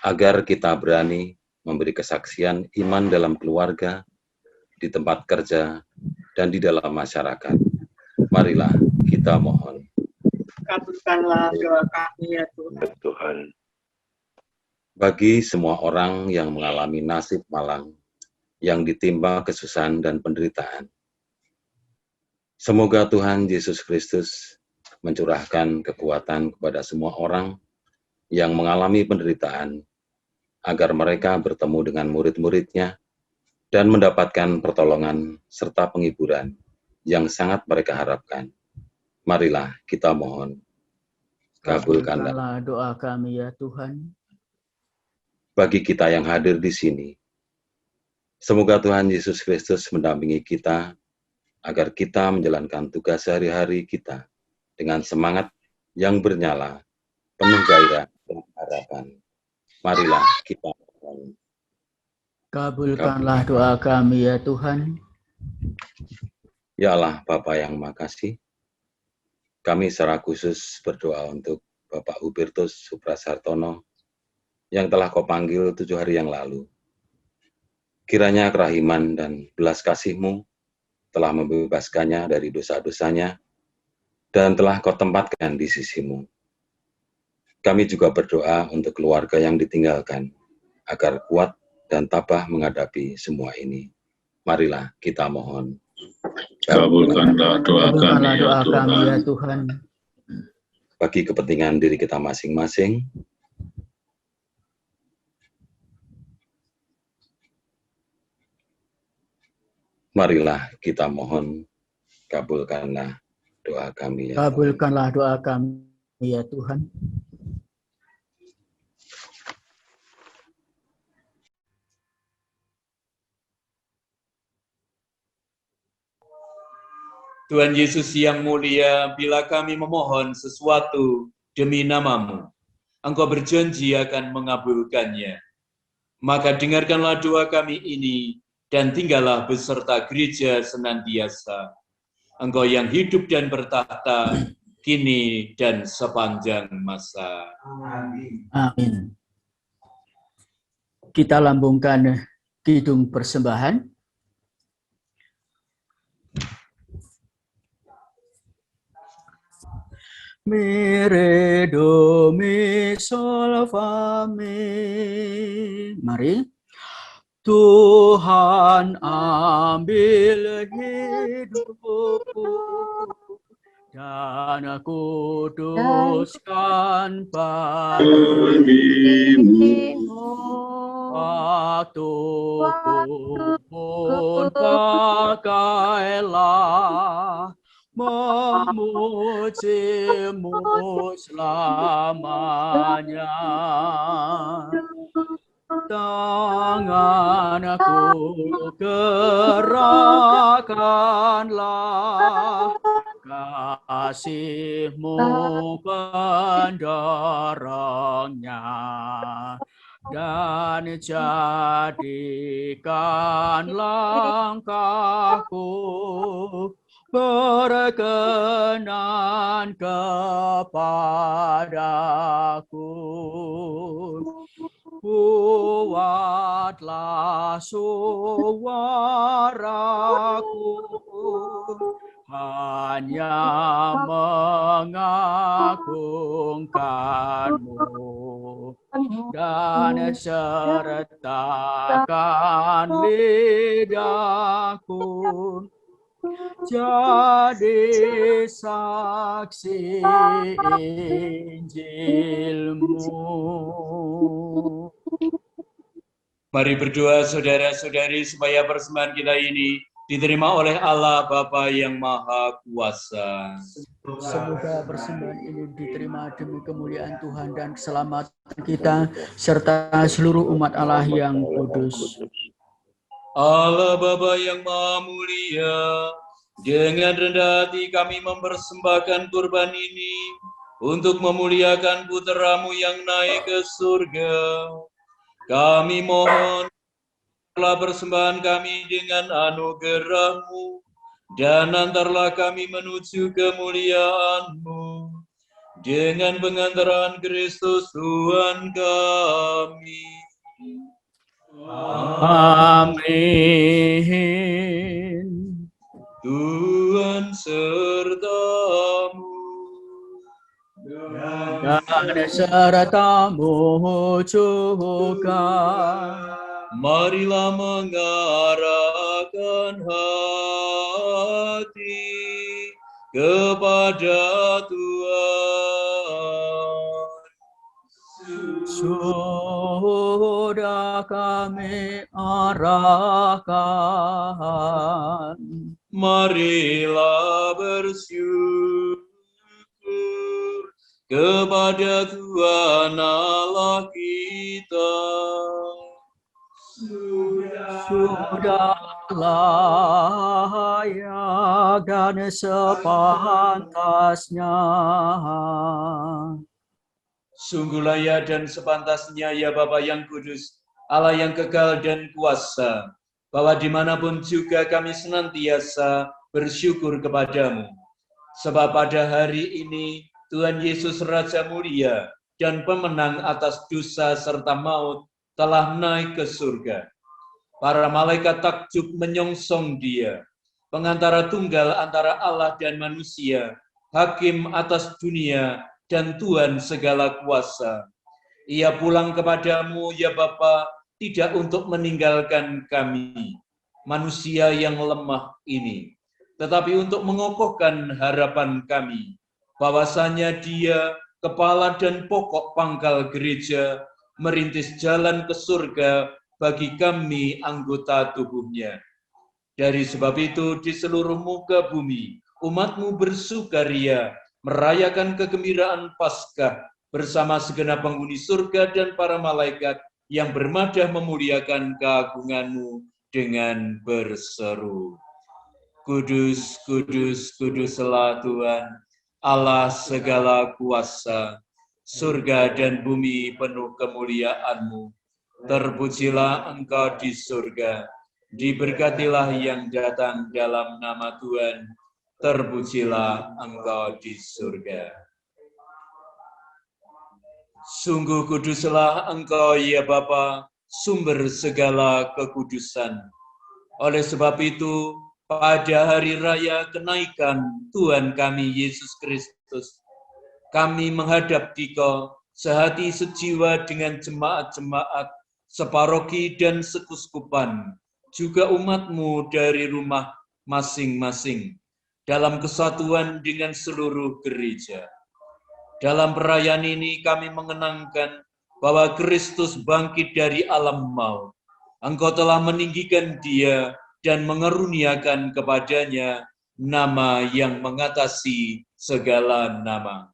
agar kita berani memberi kesaksian iman dalam keluarga, di tempat kerja, dan di dalam masyarakat. Marilah kita mohon. Kabulkanlah doa kami ya Tuhan. Bagi semua orang yang mengalami nasib malang, yang ditimpa kesusahan dan penderitaan, semoga Tuhan Yesus Kristus mencurahkan kekuatan kepada semua orang yang mengalami penderitaan, agar mereka bertemu dengan murid-murid-Nya dan mendapatkan pertolongan serta penghiburan yang sangat mereka harapkan. Marilah kita mohon. Kabulkanlah doa kami ya Tuhan. Bagi kita yang hadir di sini, semoga Tuhan Yesus Kristus mendampingi kita, agar kita menjalankan tugas sehari-hari kita dengan semangat yang bernyala, penuh gairah dan harapan. Marilah kita mohon. Kabulkanlah doa kami ya Tuhan. Ya Allah Bapa yang makasih, kami secara khusus berdoa untuk Bapak Hubertus Suprasartono yang telah Kau panggil 7 hari yang lalu. Kiranya kerahiman dan belas kasih-Mu telah membebaskannya dari dosa-dosanya dan telah Kau tempatkan di sisi-Mu. Kami juga berdoa untuk keluarga yang ditinggalkan, agar kuat dan tabah menghadapi semua ini. Marilah kita mohon. Kabulkanlah doa kami ya Tuhan. Bagi kepentingan diri kita masing-masing, marilah kita mohon. Kabulkanlah doa kami ya Kabulkanlah doa kami ya Tuhan. Tuhan Yesus yang mulia, bila kami memohon sesuatu demi nama-Mu, Engkau berjanji akan mengabulkannya. Maka dengarkanlah doa kami ini, dan tinggallah beserta gereja senantiasa. Engkau yang hidup dan bertahta, kini dan sepanjang masa. Amin. Amin. Kita lambungkan kidung persembahan. Mire do mi sol fa mi. Mari. Tuhan ambil hidupku dan kuduskan bagimu. Waktu pun pakailah memujimu selamanya. Tanganku gerakkanlah kasih-Mu pendorongnya, dan jadikan langkahku berkenan kepadaku. Kuatlah suaraku, hanya mengagungkan-Mu, dan sertakan lidahku jadi saksi Injil-Mu. Mari berdoa saudara-saudari supaya persembahan kita ini diterima oleh Allah Bapa yang Maha Kuasa. Semoga persembahan ini diterima demi kemuliaan Tuhan dan keselamatan kita serta seluruh umat Allah yang kudus. Allah Bapa yang Maha Mulia, dengan rendah hati kami mempersembahkan kurban ini untuk memuliakan Putra-Mu yang naik ke surga. Kami mohon telah persembahan kami dengan anugerah-Mu, dan antarlah kami menuju kemuliaan-Mu dengan pengantaran Kristus Tuhan kami. Amin. Tuhan serta-Mu, dan serta-Mu juga. Marilah mengarahkan hati kepada Tuhan. Sudah kami arahkan. Marilah bersyukur kepada Tuhan Allah kita. Sudah layak dan sepantasnya. Sungguh layak dan sepantasnya ya Bapa yang kudus, Allah yang kekal dan kuasa, bahwa dimanapun juga kami senantiasa bersyukur kepadamu. Sebab pada hari ini Tuhan Yesus Raja Mulia dan pemenang atas dosa serta maut telah naik ke surga. Para malaikat takjub menyongsong Dia, pengantara tunggal antara Allah dan manusia, hakim atas dunia dan Tuhan segala kuasa. Ia pulang kepadamu ya Bapa, tidak untuk meninggalkan kami, manusia yang lemah ini, tetapi untuk mengokohkan harapan kami, bahwasanya Dia, kepala dan pokok pangkal gereja, merintis jalan ke surga bagi kami anggota tubuhnya. Dari sebab itu di seluruh muka bumi umat-Mu bersukaria merayakan kegembiraan Paskah bersama segenap penghuni surga dan para malaikat yang bermadah memuliakan keagungan-Mu dengan berseru, Kudus, kudus, kuduslah Tuhan, Allah segala kuasa, surga dan bumi penuh kemuliaan-Mu. Terpujilah Engkau di surga, diberkatilah yang datang dalam nama Tuhan, terpujilah Engkau di surga. Sungguh kuduslah Engkau ya Bapa, sumber segala kekudusan. Oleh sebab itu, pada hari raya kenaikan Tuhan kami Yesus Kristus, kami menghadap Dikau sehati sejiwa dengan jemaat-jemaat, separoki dan sekuskupan, juga umat-Mu dari rumah masing-masing, dalam kesatuan dengan seluruh gereja. Dalam perayaan ini kami mengenangkan bahwa Kristus bangkit dari alam maut. Engkau telah meninggikan Dia dan mengaruniakan kepadanya nama yang mengatasi segala nama.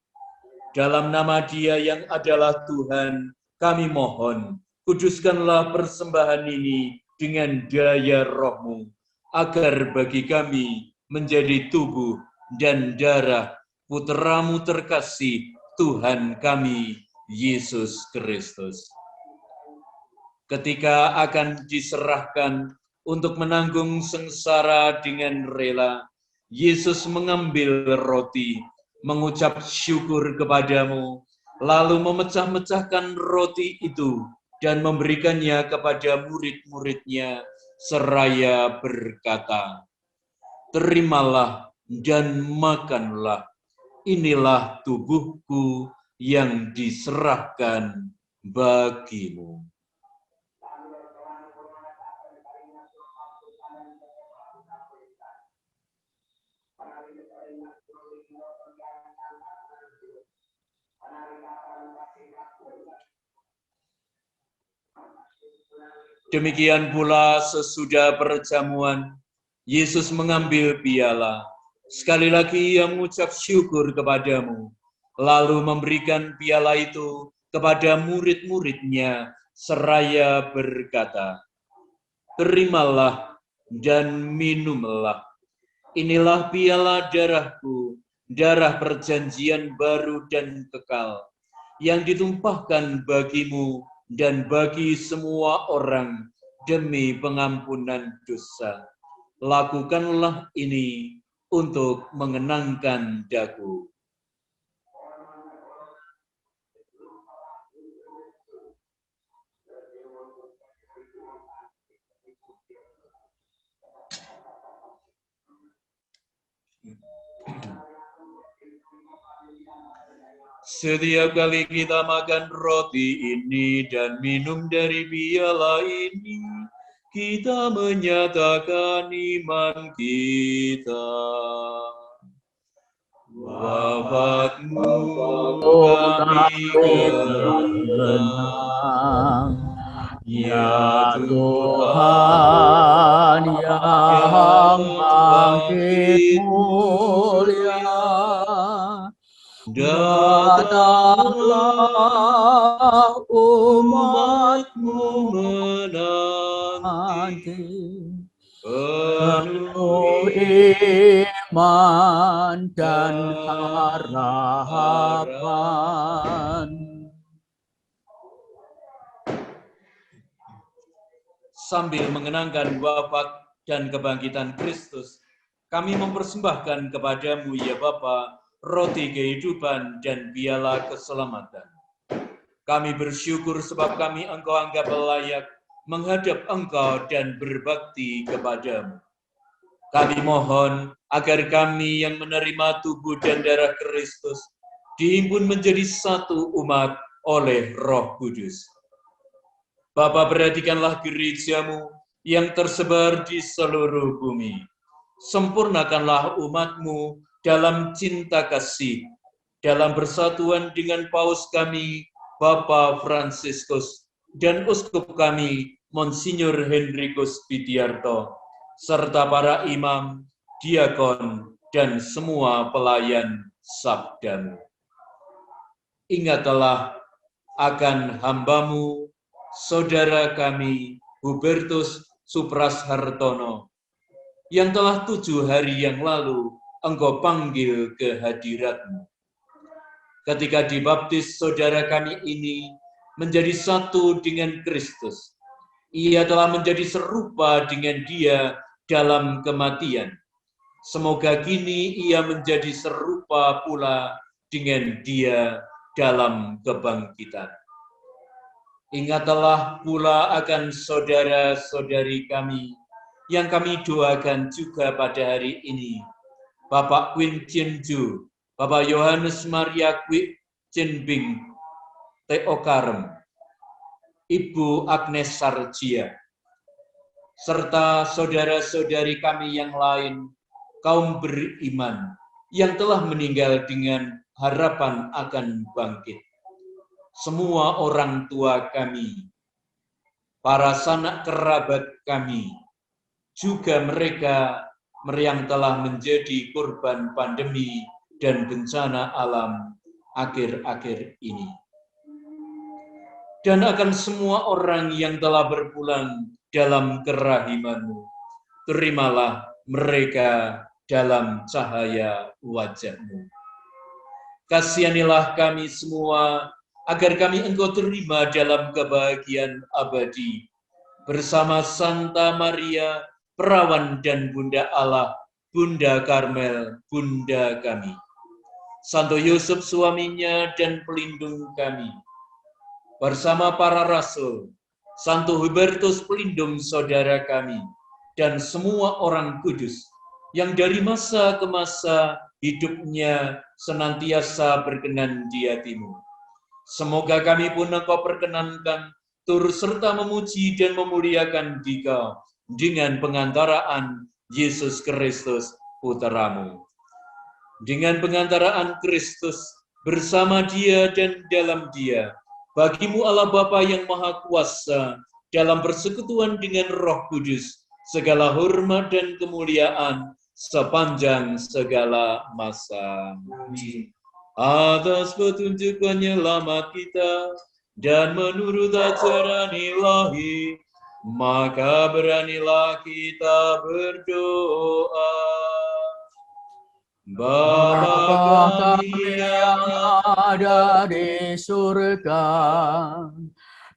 Dalam nama Dia yang adalah Tuhan, kami mohon, kuduskanlah persembahan ini dengan daya Roh-Mu, agar bagi kami menjadi tubuh dan darah Putra-Mu terkasih, Tuhan kami, Yesus Kristus. Ketika akan diserahkan untuk menanggung sengsara dengan rela, Yesus mengambil roti, mengucap syukur kepadamu, lalu memecah-mecahkan roti itu dan memberikannya kepada murid-muridnya, seraya berkata, "Terimalah dan makanlah, inilah tubuhku yang diserahkan bagimu." Demikian pula sesudah perjamuan, Yesus mengambil piala. Sekali lagi Ia mengucap syukur kepadamu, lalu memberikan piala itu kepada murid-muridnya, seraya berkata, "Terimalah dan minumlah. Inilah piala darahku, darah perjanjian baru dan kekal, yang ditumpahkan bagimu dan bagi semua orang demi pengampunan dosa. Lakukanlah ini untuk mengenangkan daku." Setiap kali kita makan roti ini dan minum dari piala ini, kita menyatakan iman kita. Wafat-Mu kami kenang, ya Tuhan yang bangkit mulia. Datanglah umat-Mu menanti, penuh iman dan harapan. Sambil mengenangkan wafat dan kebangkitan Kristus, kami mempersembahkan kepadamu, ya Bapa, roti kehidupan dan piala keselamatan. Kami bersyukur sebab kami Engkau anggap layak menghadap Engkau dan berbakti kepadamu. Kami mohon agar kami yang menerima tubuh dan darah Kristus dihimpun menjadi satu umat oleh Roh Kudus. Bapa, perhatikanlah gereja-Mu yang tersebar di seluruh bumi. Sempurnakanlah umat-Mu dalam cinta kasih, dalam persatuan dengan Paus kami, Bapak Fransiskus, dan Uskup kami, Monsinyur Henrikus Widiarto, serta para imam, diakon, dan semua pelayan sabda-Mu. Ingatlah akan hamba-Mu, saudara kami, Hubertus Suprashartono, yang telah 7 hari yang lalu Engkau panggil ke hadirat-Mu. Ketika dibaptis, saudara kami ini menjadi satu dengan Kristus. Ia telah menjadi serupa dengan Dia dalam kematian. Semoga kini ia menjadi serupa pula dengan Dia dalam kebangkitan. Ingatlah pula akan saudara-saudari kami yang kami doakan juga pada hari ini. Bapak Kwin Chin Ju, Bapak Yohanes Maria Kwik Chin Bing T.O. Karem, Ibu Agnes Sarjia, serta saudara-saudari kami yang lain, kaum beriman, yang telah meninggal dengan harapan akan bangkit. Semua orang tua kami, para sanak kerabat kami, juga mereka yang telah menjadi korban pandemi dan bencana alam akhir-akhir ini. Dan akan semua orang yang telah berpulang dalam kerahiman-Mu, terimalah mereka dalam cahaya wajah-Mu. Kasihanilah kami semua, agar kami Engkau terima dalam kebahagiaan abadi, bersama Santa Maria, Perawan dan Bunda Allah, Bunda Karmel, Bunda kami. Santo Yusuf suaminya dan pelindung kami, bersama para rasul, Santo Hubertus pelindung saudara kami, dan semua orang kudus yang dari masa ke masa hidupnya senantiasa berkenan di hati-Mu. Semoga kami pun Engkau perkenankan turut serta memuji dan memuliakan Dikau dengan pengantaraan Yesus Kristus Putra-Mu. Dengan pengantaraan Kristus bersama Dia dan dalam Dia, bagi-Mu Allah Bapa yang Maha Kuasa, dalam persekutuan dengan Roh Kudus, segala hormat dan kemuliaan sepanjang segala masa. Atas petunjuk penyelamat kita dan menurut ajaran ilahi, maka beranilah kita berdoa. Bapa kami yang ada di surga,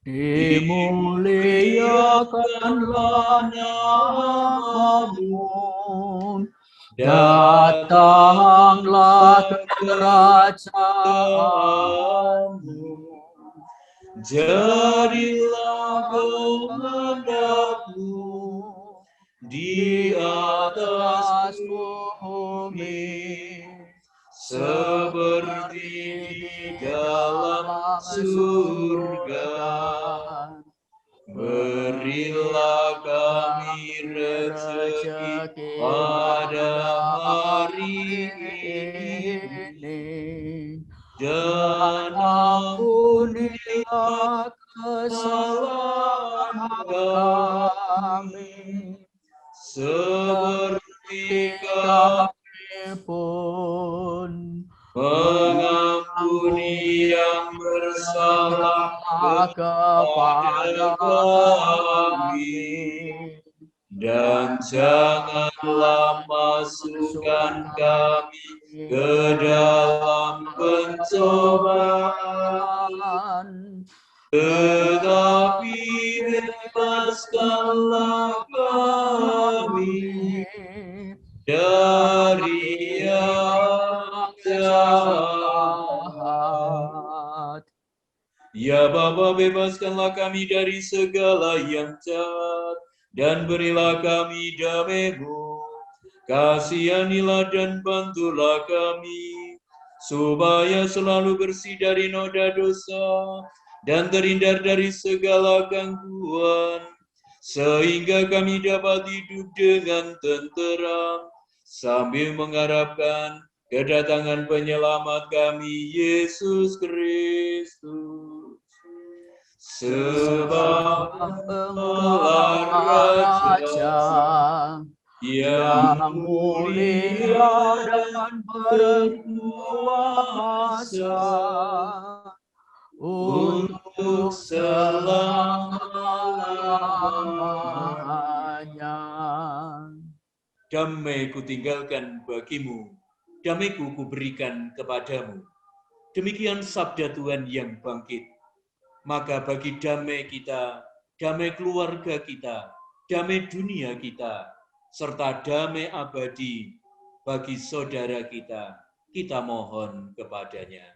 dimuliakanlah nama-Mu, datanglah kerajaan-Mu, jadilah kehendak-Mu di atas bumi, seperti di dalam surga. Berilah kami rezeki pada hari ini, dan ampunilah kesalahan kami, seperti kami pun mengampuni yang bersalah kepada kami, dan janganlah masukkan kami ke dalam pencobaan, tetapi bebaskanlah kami dari yang jahat. Ya Bapa, bebaskanlah kami dari segala yang jahat, dan berilah kami damai-Mu. Kasihanilah dan bantulah kami, supaya selalu bersih dari noda dosa, dan terhindar dari segala gangguan, sehingga kami dapat hidup dengan tenteram, sambil mengharapkan kedatangan penyelamat kami, Yesus Kristus. Sebab Engkaulah Raja yang mulia dan berkuasa untuk selama-lamanya. Damai kutinggalkan bagimu, damai-Ku kuberikan kepadamu. Demikian sabda Tuhan yang bangkit. Maka bagi damai kita, damai keluarga kita, damai dunia kita, serta damai abadi bagi saudara kita, kita mohon kepadanya.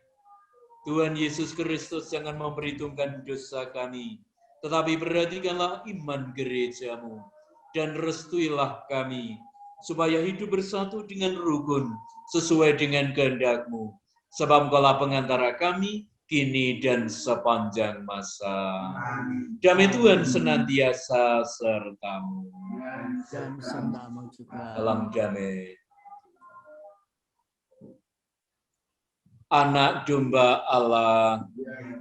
Tuhan Yesus Kristus jangan memperhitungkan dosa kami, tetapi perhatikanlah iman gereja-Mu, dan restuilah kami, supaya hidup bersatu dengan rukun, sesuai dengan kehendak-Mu. Sebab Engkaulah pengantara kami, kini dan sepanjang masa. Damai Tuhan senantiasa serta-Mu. Dan serta-Mu juga. Salam damai. Anak domba Allah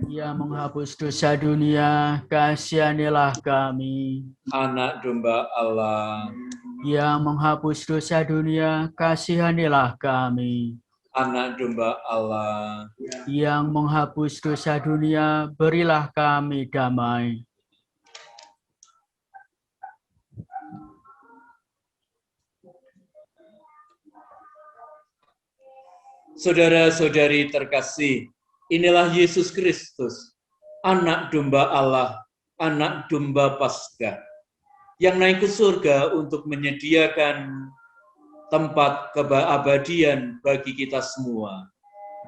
yang menghapus dosa dunia, kasihanilah kami. Anak domba Allah Yang menghapus dosa dunia, kasihanilah kami. Anak domba Allah Yang menghapus dosa dunia, berilah kami damai. Saudara-saudari terkasih, inilah Yesus Kristus, anak domba Allah, anak domba Paskah, yang naik ke surga untuk menyediakan tempat keabadian bagi kita semua,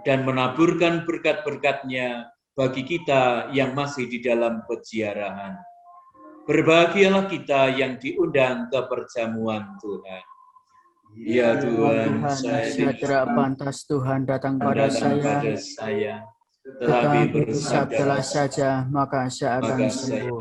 dan menaburkan berkat-berkat-Nya bagi kita yang masih di dalam peziarahan. Berbahagialah kita yang diundang ke perjamuan Tuhan. Ya Tuhan, saya tidak pantas Tuhan datang pada saya, tetapi bersabdalah saja, maka saya akan sembuh.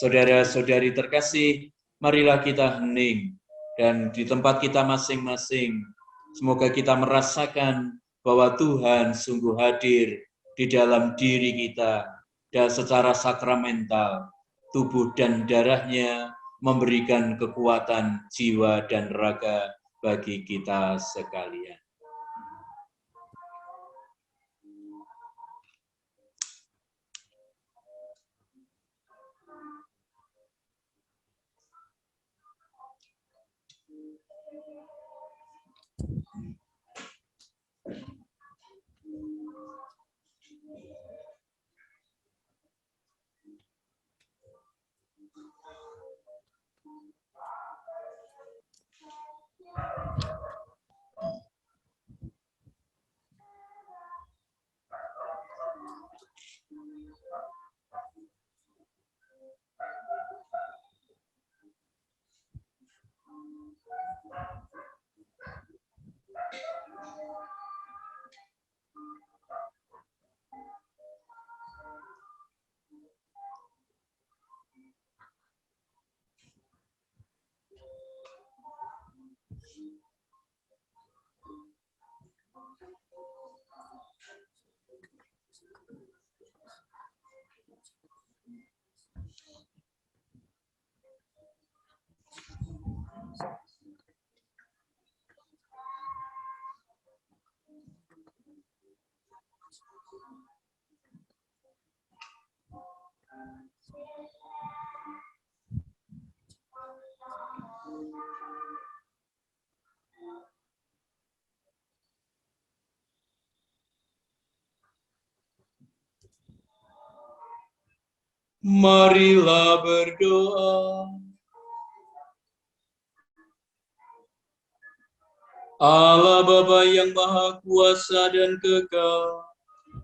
Saudara-saudari terkasih, marilah kita hening, dan di tempat kita masing-masing, semoga kita merasakan bahwa Tuhan sungguh hadir di dalam diri kita, dan secara sakramental, tubuh dan darahnya memberikan kekuatan jiwa dan raga bagi kita sekalian. Marilah berdoa. Allah Bapa yang Maha Kuasa dan Kekal,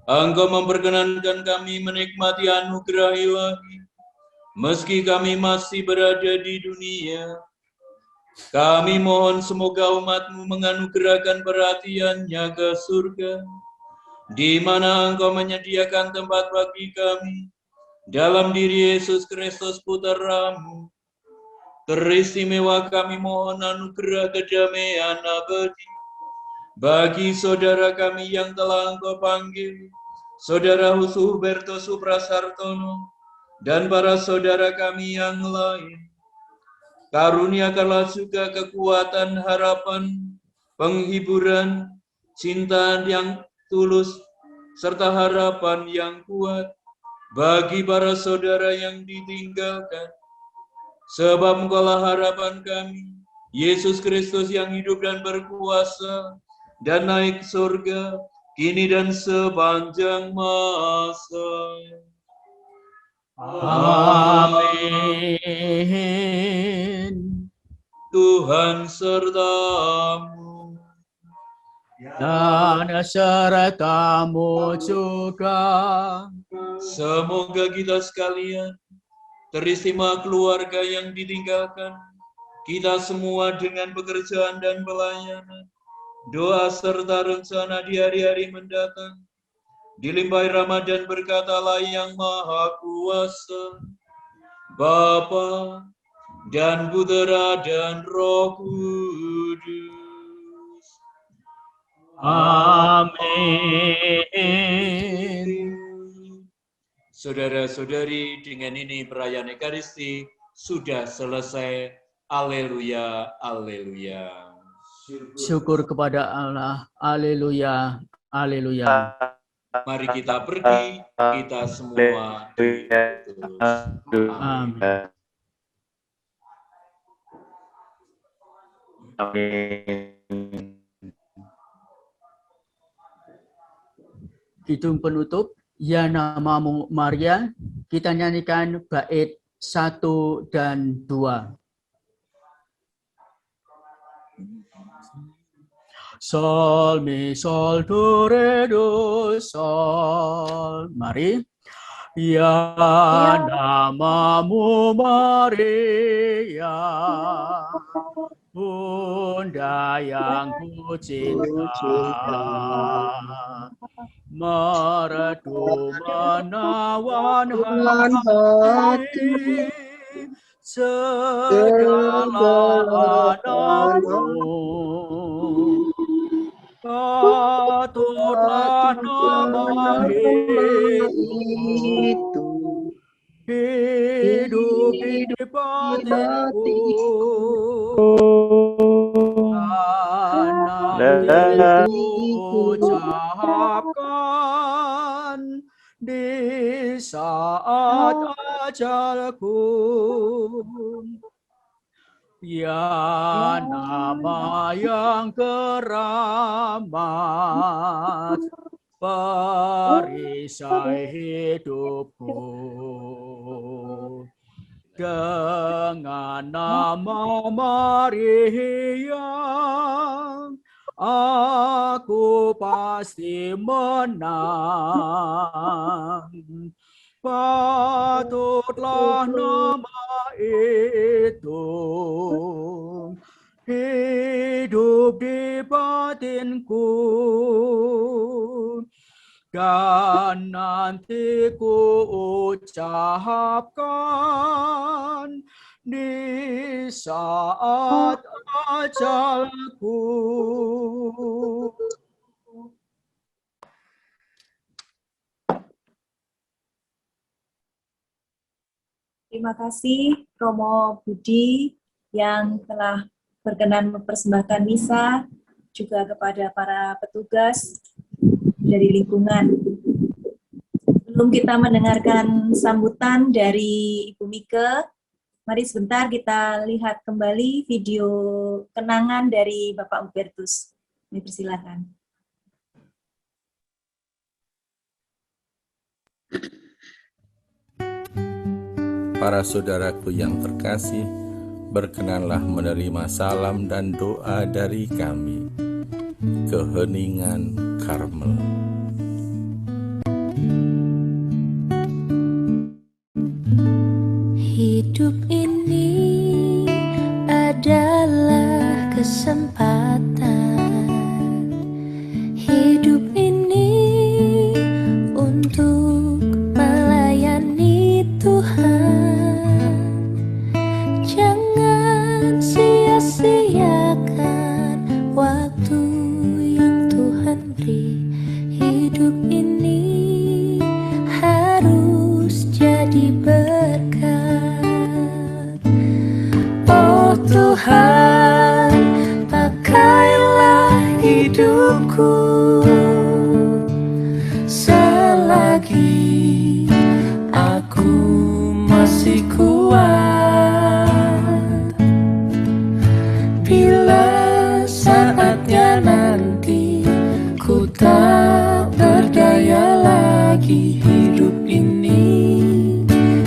Engkau memperkenankan kami menikmati anugerah ilahi, meski kami masih berada di dunia. Kami mohon semoga umat-Mu menganugerahkan perhatiannya ke surga, di mana Engkau menyediakan tempat bagi kami, dalam diri Yesus Kristus Putra-Mu. Teristimewa kami mohon anugerah kedamaian abadi bagi saudara kami yang telah Engkau panggil, Saudara Hubertus Suprasartono, dan para saudara kami yang lain. Karuniakanlah juga kekuatan, harapan, penghiburan, cinta yang tulus, serta harapan yang kuat bagi para saudara yang ditinggalkan. Sebab Engkaulah harapan kami, Yesus Kristus yang hidup dan berkuasa, dan naik ke surga, kini dan sepanjang masa. Amin. Tuhan serta-Mu. Dan serta-Mu juga. Semoga kita sekalian teristimewa keluarga yang ditinggalkan, kita semua dengan pekerjaan dan pelayanan, doa serta rencana di hari-hari mendatang, dilimpahi rahmat dan berkat Allah yang Maha Kuasa, Bapa dan Putera dan Roh Kudus. Amin. Saudara-saudari, dengan ini perayaan Ekaristi sudah selesai. Haleluya, haleluya. Syukur kepada Allah. Haleluya, haleluya. Mari kita pergi, kita semua diutus. Amin. Kidung penutup, Ya namamu Maria, kita nyanyikan bait 1 dan 2. Sol, mi, sol, do, re, do, sol. Mari. Ya namamu Maria, Bunda yang ku cinta, merdu menawan hati segala anakmu. Patutlah nama itu hidup di batinku, karena ucapkan di saat ajalku. Ya nama yang keramat, perisai hidupku. Dengan nama Maria, aku pasti menang. Patutlah nama itu hidup di batinku, dan nanti ku ucapkan di saat ajalku. Terima kasih Romo Budi yang telah berkenan mempersembahkan misa, juga kepada para petugas dari lingkungan. Sebelum kita mendengarkan sambutan dari Ibu Mike, mari sebentar kita lihat kembali video kenangan dari Bapak Hubertus. Dipersilakan. Para saudaraku yang terkasih, berkenanlah menerima salam dan doa dari kami. Keheningan Karmel. Hidup ini adalah kesempatan. Hidup ini untuk melayani Tuhan. Jangan sia-siakan waktu yang Tuhan beri. Hidup ini harus jadi berkat. Oh Tuhan, pakailah hidupku selagi aku masih kuat. Bila saatnya nanti ku tak berdaya lagi, hidup ini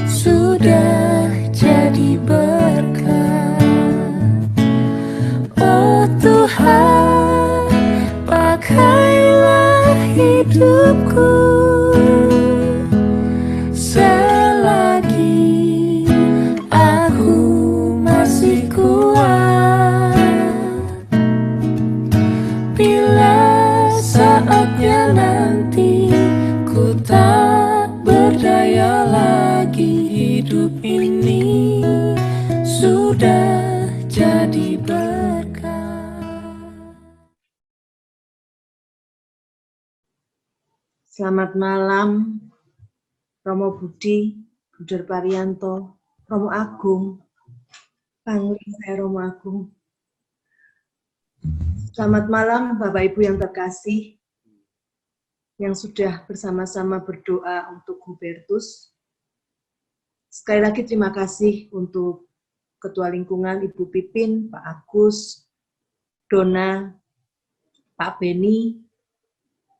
sudah jadi berkat. Oh Tuhan, pakailah hidupku selagi aku masih kuat. Bila saatnya nanti ku tak berdaya lagi, hidup ini sudah jadi berkat. Selamat malam, Romo Budi, Bruder Parianto, Romo Agung, panggil saya Romo Agung. Selamat malam Bapak Ibu yang terkasih, yang sudah bersama-sama berdoa untuk Hubertus. Sekali lagi terima kasih untuk Ketua Lingkungan Ibu Pipin, Pak Agus, Dona, Pak Beni,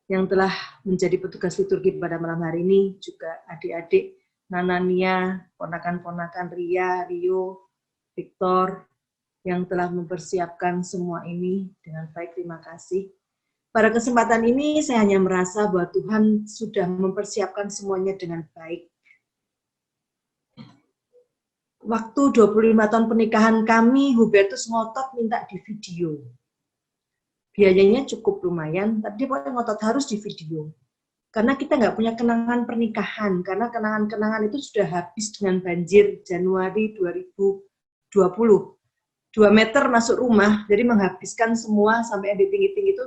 yang telah menjadi petugas liturgi pada malam hari ini, juga adik-adik Nanania, ponakan-ponakan Ria, Rio, Victor, yang telah mempersiapkan semua ini dengan baik, terima kasih. Pada kesempatan ini saya hanya merasa bahwa Tuhan sudah mempersiapkan semuanya dengan baik. Waktu 25 tahun pernikahan kami, Hubertus ngotot minta di video. Biayanya cukup lumayan, tapi dia pokoknya ngotot harus di video. Karena kita nggak punya kenangan pernikahan, karena kenangan-kenangan itu sudah habis dengan banjir Januari 2020. 2 meter masuk rumah, jadi menghabiskan semua sampai yang di tinggi-tinggi itu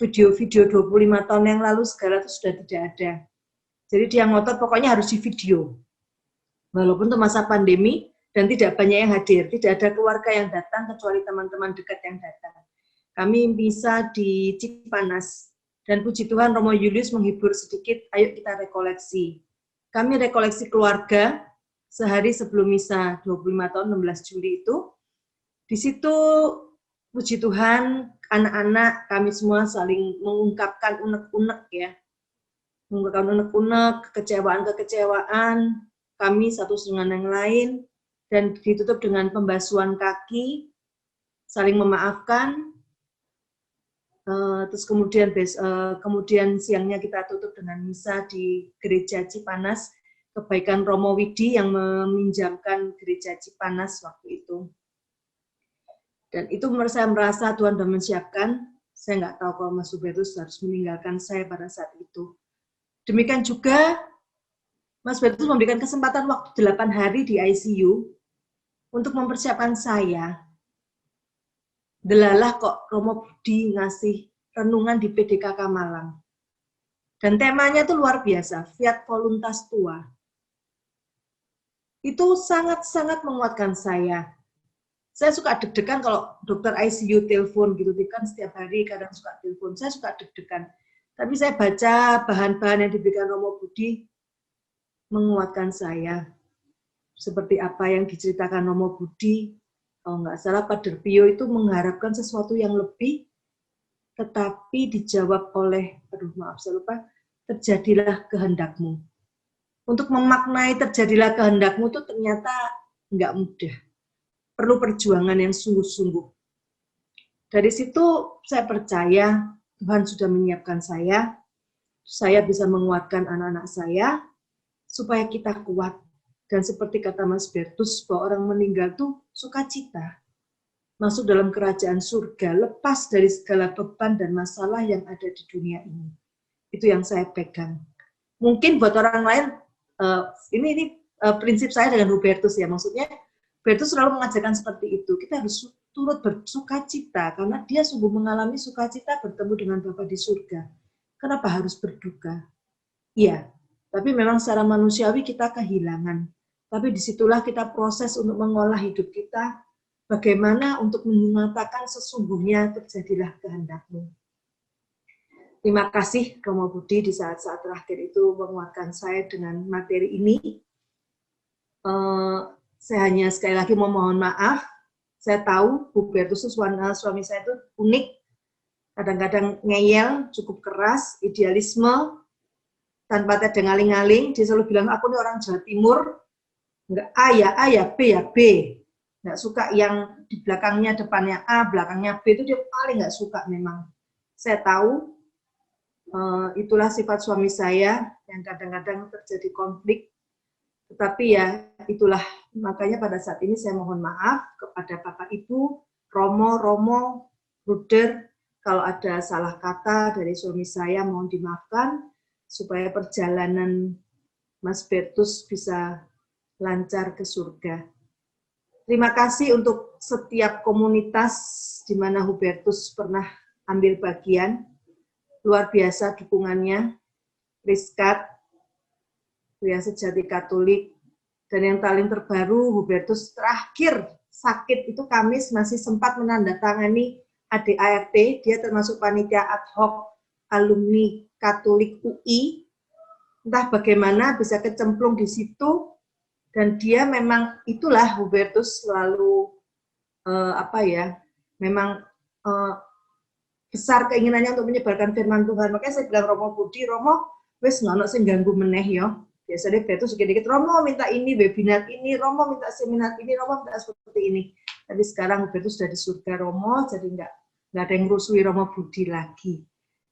video-video 25 tahun yang lalu segala itu sudah tidak ada. Jadi dia ngotot pokoknya harus di video. Walaupun itu masa pandemi dan tidak banyak yang hadir, tidak ada keluarga yang datang kecuali teman-teman dekat yang datang. Kami bisa di Cipanas, dan puji Tuhan Romo Julius menghibur sedikit, ayo kita rekoleksi. Kami rekoleksi keluarga sehari sebelum misa 25 tahun 16 Juli itu. Di situ puji Tuhan anak-anak kami semua saling mengungkapkan unek-unek ya. Mengungkapkan unek-unek, kekecewaan-kekecewaan kami satu dengan yang lain, dan ditutup dengan pembasuhan kaki, saling memaafkan. Terus kemudian siangnya kita tutup dengan misa di Gereja Cipanas, kebaikan Romo Widi yang meminjamkan Gereja Cipanas waktu itu. Dan itu saya merasa Tuhan sudah menyiapkan. Saya nggak tahu kalau Mas Hubertus harus meninggalkan saya pada saat itu. Demikian juga Mas Hubertus memberikan kesempatan waktu 8 hari di ICU untuk mempersiapkan saya. Delalah kok Romo Budi ngasih renungan di PDKK Malang. Dan temanya itu luar biasa, Fiat Voluntas Tua. Itu sangat-sangat menguatkan saya. Saya suka deg-degan kalau dokter ICU telepon gitu, kan setiap hari kadang suka telepon. Saya suka deg-degan. Tapi saya baca bahan-bahan yang diberikan Romo Budi menguatkan saya. Seperti apa yang diceritakan Romo Budi, kalau nggak salah Pader Pio itu mengharapkan sesuatu yang lebih, tetapi dijawab oleh, saya lupa, terjadilah kehendakmu. Untuk memaknai terjadilah kehendakmu itu ternyata nggak mudah. Perlu perjuangan yang sungguh-sungguh. Dari situ saya percaya Tuhan sudah menyiapkan saya bisa menguatkan anak-anak saya, supaya kita kuat. Dan seperti kata Mas Bertus, bahwa orang meninggal itu sukacita. Masuk dalam kerajaan surga, lepas dari segala beban dan masalah yang ada di dunia ini. Itu yang saya pegang. Mungkin buat orang lain, ini prinsip saya dengan Hubertus ya, maksudnya Hubertus selalu mengajarkan seperti itu. Kita harus turut bersukacita, karena dia sungguh mengalami sukacita bertemu dengan Bapa di surga. Kenapa harus berduka? Iya, tapi memang secara manusiawi kita kehilangan. Tapi disitulah kita proses untuk mengolah hidup kita, bagaimana untuk menyatakan sesungguhnya terjadilah kehendakmu. Terima kasih Romo Budi di saat-saat terakhir itu menguatkan saya dengan materi ini. Saya hanya sekali lagi mohon maaf. Saya tahu Hubertus suami saya itu unik, kadang-kadang ngeyel, cukup keras, idealisme, tanpa ada ngaling-ngaling. Dia selalu bilang, aku ini orang Jawa Timur, enggak A ya, B ya B. Enggak suka yang di belakangnya, depannya A, belakangnya B, itu dia paling enggak suka memang. Saya tahu, itulah sifat suami saya, yang kadang-kadang terjadi konflik. Tetapi ya, itulah, makanya pada saat ini saya mohon maaf kepada Bapak Ibu, Romo, Bruder, kalau ada salah kata dari suami saya, mohon dimaafkan, supaya perjalanan Mas Bertus bisa lancar ke surga. Terima kasih untuk setiap komunitas di mana Hubertus pernah ambil bagian. Luar biasa dukungannya. Priskat, Pria Sejati Katolik, dan yang paling terbaru Hubertus terakhir sakit itu Kamis masih sempat menandatangani ADART, dia termasuk panitia ad hoc alumni Katolik UI, entah bagaimana bisa kecemplung di situ, dan dia memang itulah Hubertus selalu memang besar keinginannya untuk menyebarkan firman Tuhan. Makanya saya bilang Romo Budi, Romo wes ngono sing ganggu meneh yo. Biasanya Hubertus sedikit Romo minta ini webinar ini, Romo minta seminar ini, Romo minta seperti ini. Tapi sekarang Hubertus sudah di surga Romo, jadi nggak ada yang ngerusui Romo Budi lagi.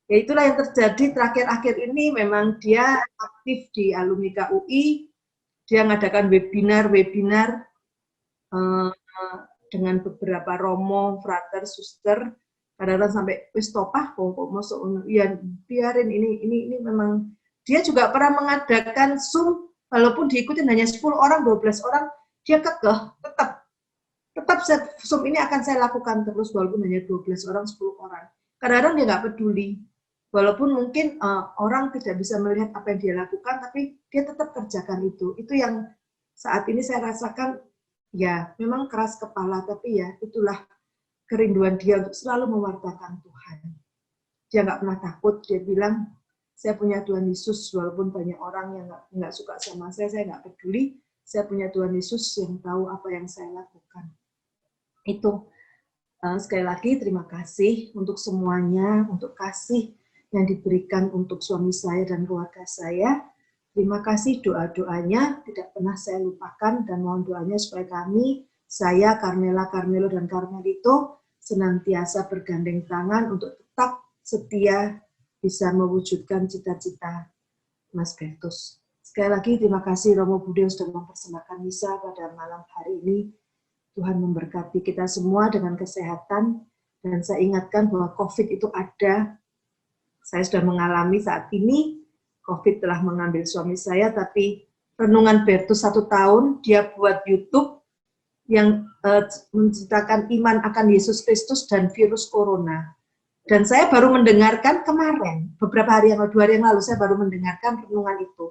Ya itulah yang terjadi terakhir-akhir ini. Memang dia aktif di alumni KUI, dia mengadakan webinar dengan beberapa romo, frater, suster, kadang-kadang sampai wis topah kok masuk ya biarin ini memang. Dia juga pernah mengadakan Zoom walaupun diikuti hanya 10 orang, 12 orang, dia kekeh tetap Zoom ini akan saya lakukan terus walaupun hanya 12 orang, 10 orang. Kadang-kadang dia nggak peduli. Walaupun mungkin orang tidak bisa melihat apa yang dia lakukan, tapi dia tetap kerjakan itu. Itu yang saat ini saya rasakan, ya memang keras kepala, tapi ya itulah kerinduan dia untuk selalu mewartakan Tuhan. Dia nggak pernah takut, dia bilang, saya punya Tuhan Yesus, walaupun banyak orang yang nggak suka sama saya nggak peduli, saya punya Tuhan Yesus yang tahu apa yang saya lakukan. Itu, sekali lagi terima kasih untuk semuanya, untuk kasih yang diberikan untuk suami saya dan keluarga saya. Terima kasih doa-doanya, tidak pernah saya lupakan, dan mohon doanya supaya kami, saya, Carmela, Carmelo, dan Carmelito, senantiasa bergandeng tangan untuk tetap setia bisa mewujudkan cita-cita Mas Bertus. Sekali lagi terima kasih Romo Budi yang sudah mempersembahkan misa pada malam hari ini. Tuhan memberkati kita semua dengan kesehatan, dan saya ingatkan bahwa COVID itu ada. Saya sudah mengalami saat ini, COVID telah mengambil suami saya, tapi renungan Bertus 1 tahun, dia buat YouTube yang menceritakan iman akan Yesus Kristus dan virus corona. Dan saya baru mendengarkan kemarin, beberapa hari yang lalu, 2 hari yang lalu, saya baru mendengarkan renungan itu.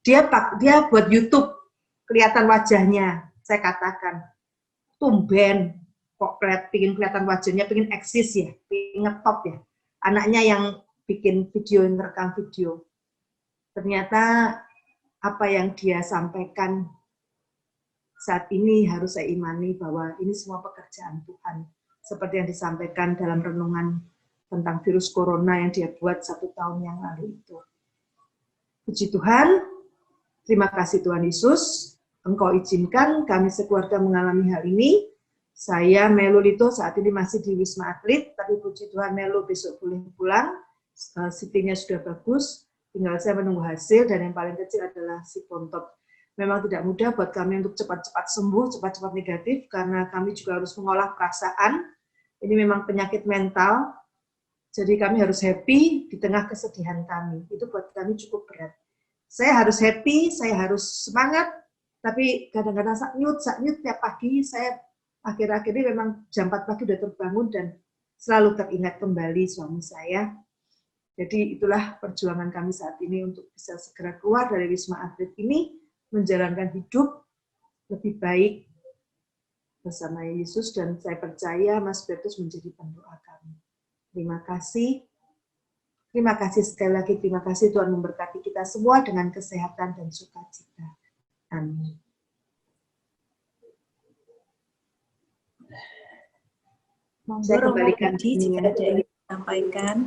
Dia buat YouTube, kelihatan wajahnya, saya katakan, tumben, kok pengen kelihatan wajahnya, pengen eksis ya, pengen ngetop ya. Anaknya yang bikin video, yang rekam video. Ternyata apa yang dia sampaikan saat ini harus saya imani bahwa ini semua pekerjaan Tuhan. Seperti yang disampaikan dalam renungan tentang virus corona yang dia buat 1 tahun yang lalu itu. Puji Tuhan, terima kasih Tuhan Yesus, Engkau izinkan kami sekeluarga mengalami hal ini. Saya, Melo Lito, saat ini masih di Wisma Atlet, tapi puji Tuhan Melo besok boleh pulang, CT-nya sudah bagus, tinggal saya menunggu hasil, dan yang paling kecil adalah si Pontot. Memang tidak mudah buat kami untuk cepat-cepat sembuh, cepat-cepat negatif, karena kami juga harus mengolah perasaan. Ini memang penyakit mental, jadi kami harus happy di tengah kesedihan kami. Itu buat kami cukup berat. Saya harus happy, saya harus semangat, tapi kadang-kadang saknyut tiap pagi, saya akhir-akhir ini memang jam 4 pagi udah terbangun dan selalu teringat kembali suami saya. Jadi itulah perjuangan kami saat ini untuk bisa segera keluar dari Wisma Atlet ini, menjalankan hidup lebih baik bersama Yesus, dan saya percaya Mas Bertus menjadi pendoa kami. Terima kasih. Terima kasih sekali lagi, terima kasih Tuhan memberkati kita semua dengan kesehatan dan sukacita. Amin. Saya kembalikan jika ada yang disampaikan.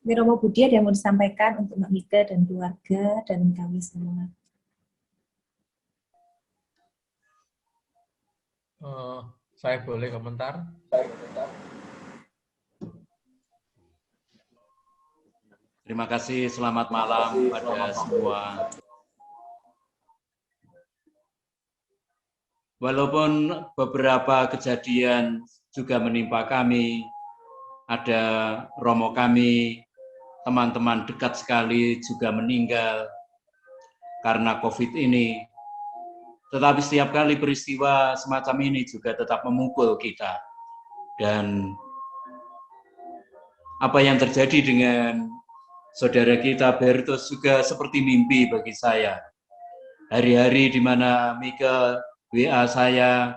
Romo Budi ada yang mau disampaikan untuk Mbak Mika dan keluarga dan kami semua. Saya boleh komentar? Terima kasih, selamat malam pada semua. Walaupun beberapa kejadian juga menimpa kami, ada romo kami, teman-teman dekat sekali juga meninggal karena COVID ini. Tetapi setiap kali peristiwa semacam ini juga tetap memukul kita. Dan apa yang terjadi dengan saudara kita Bertus juga seperti mimpi bagi saya. Hari-hari di mana Mika WA saya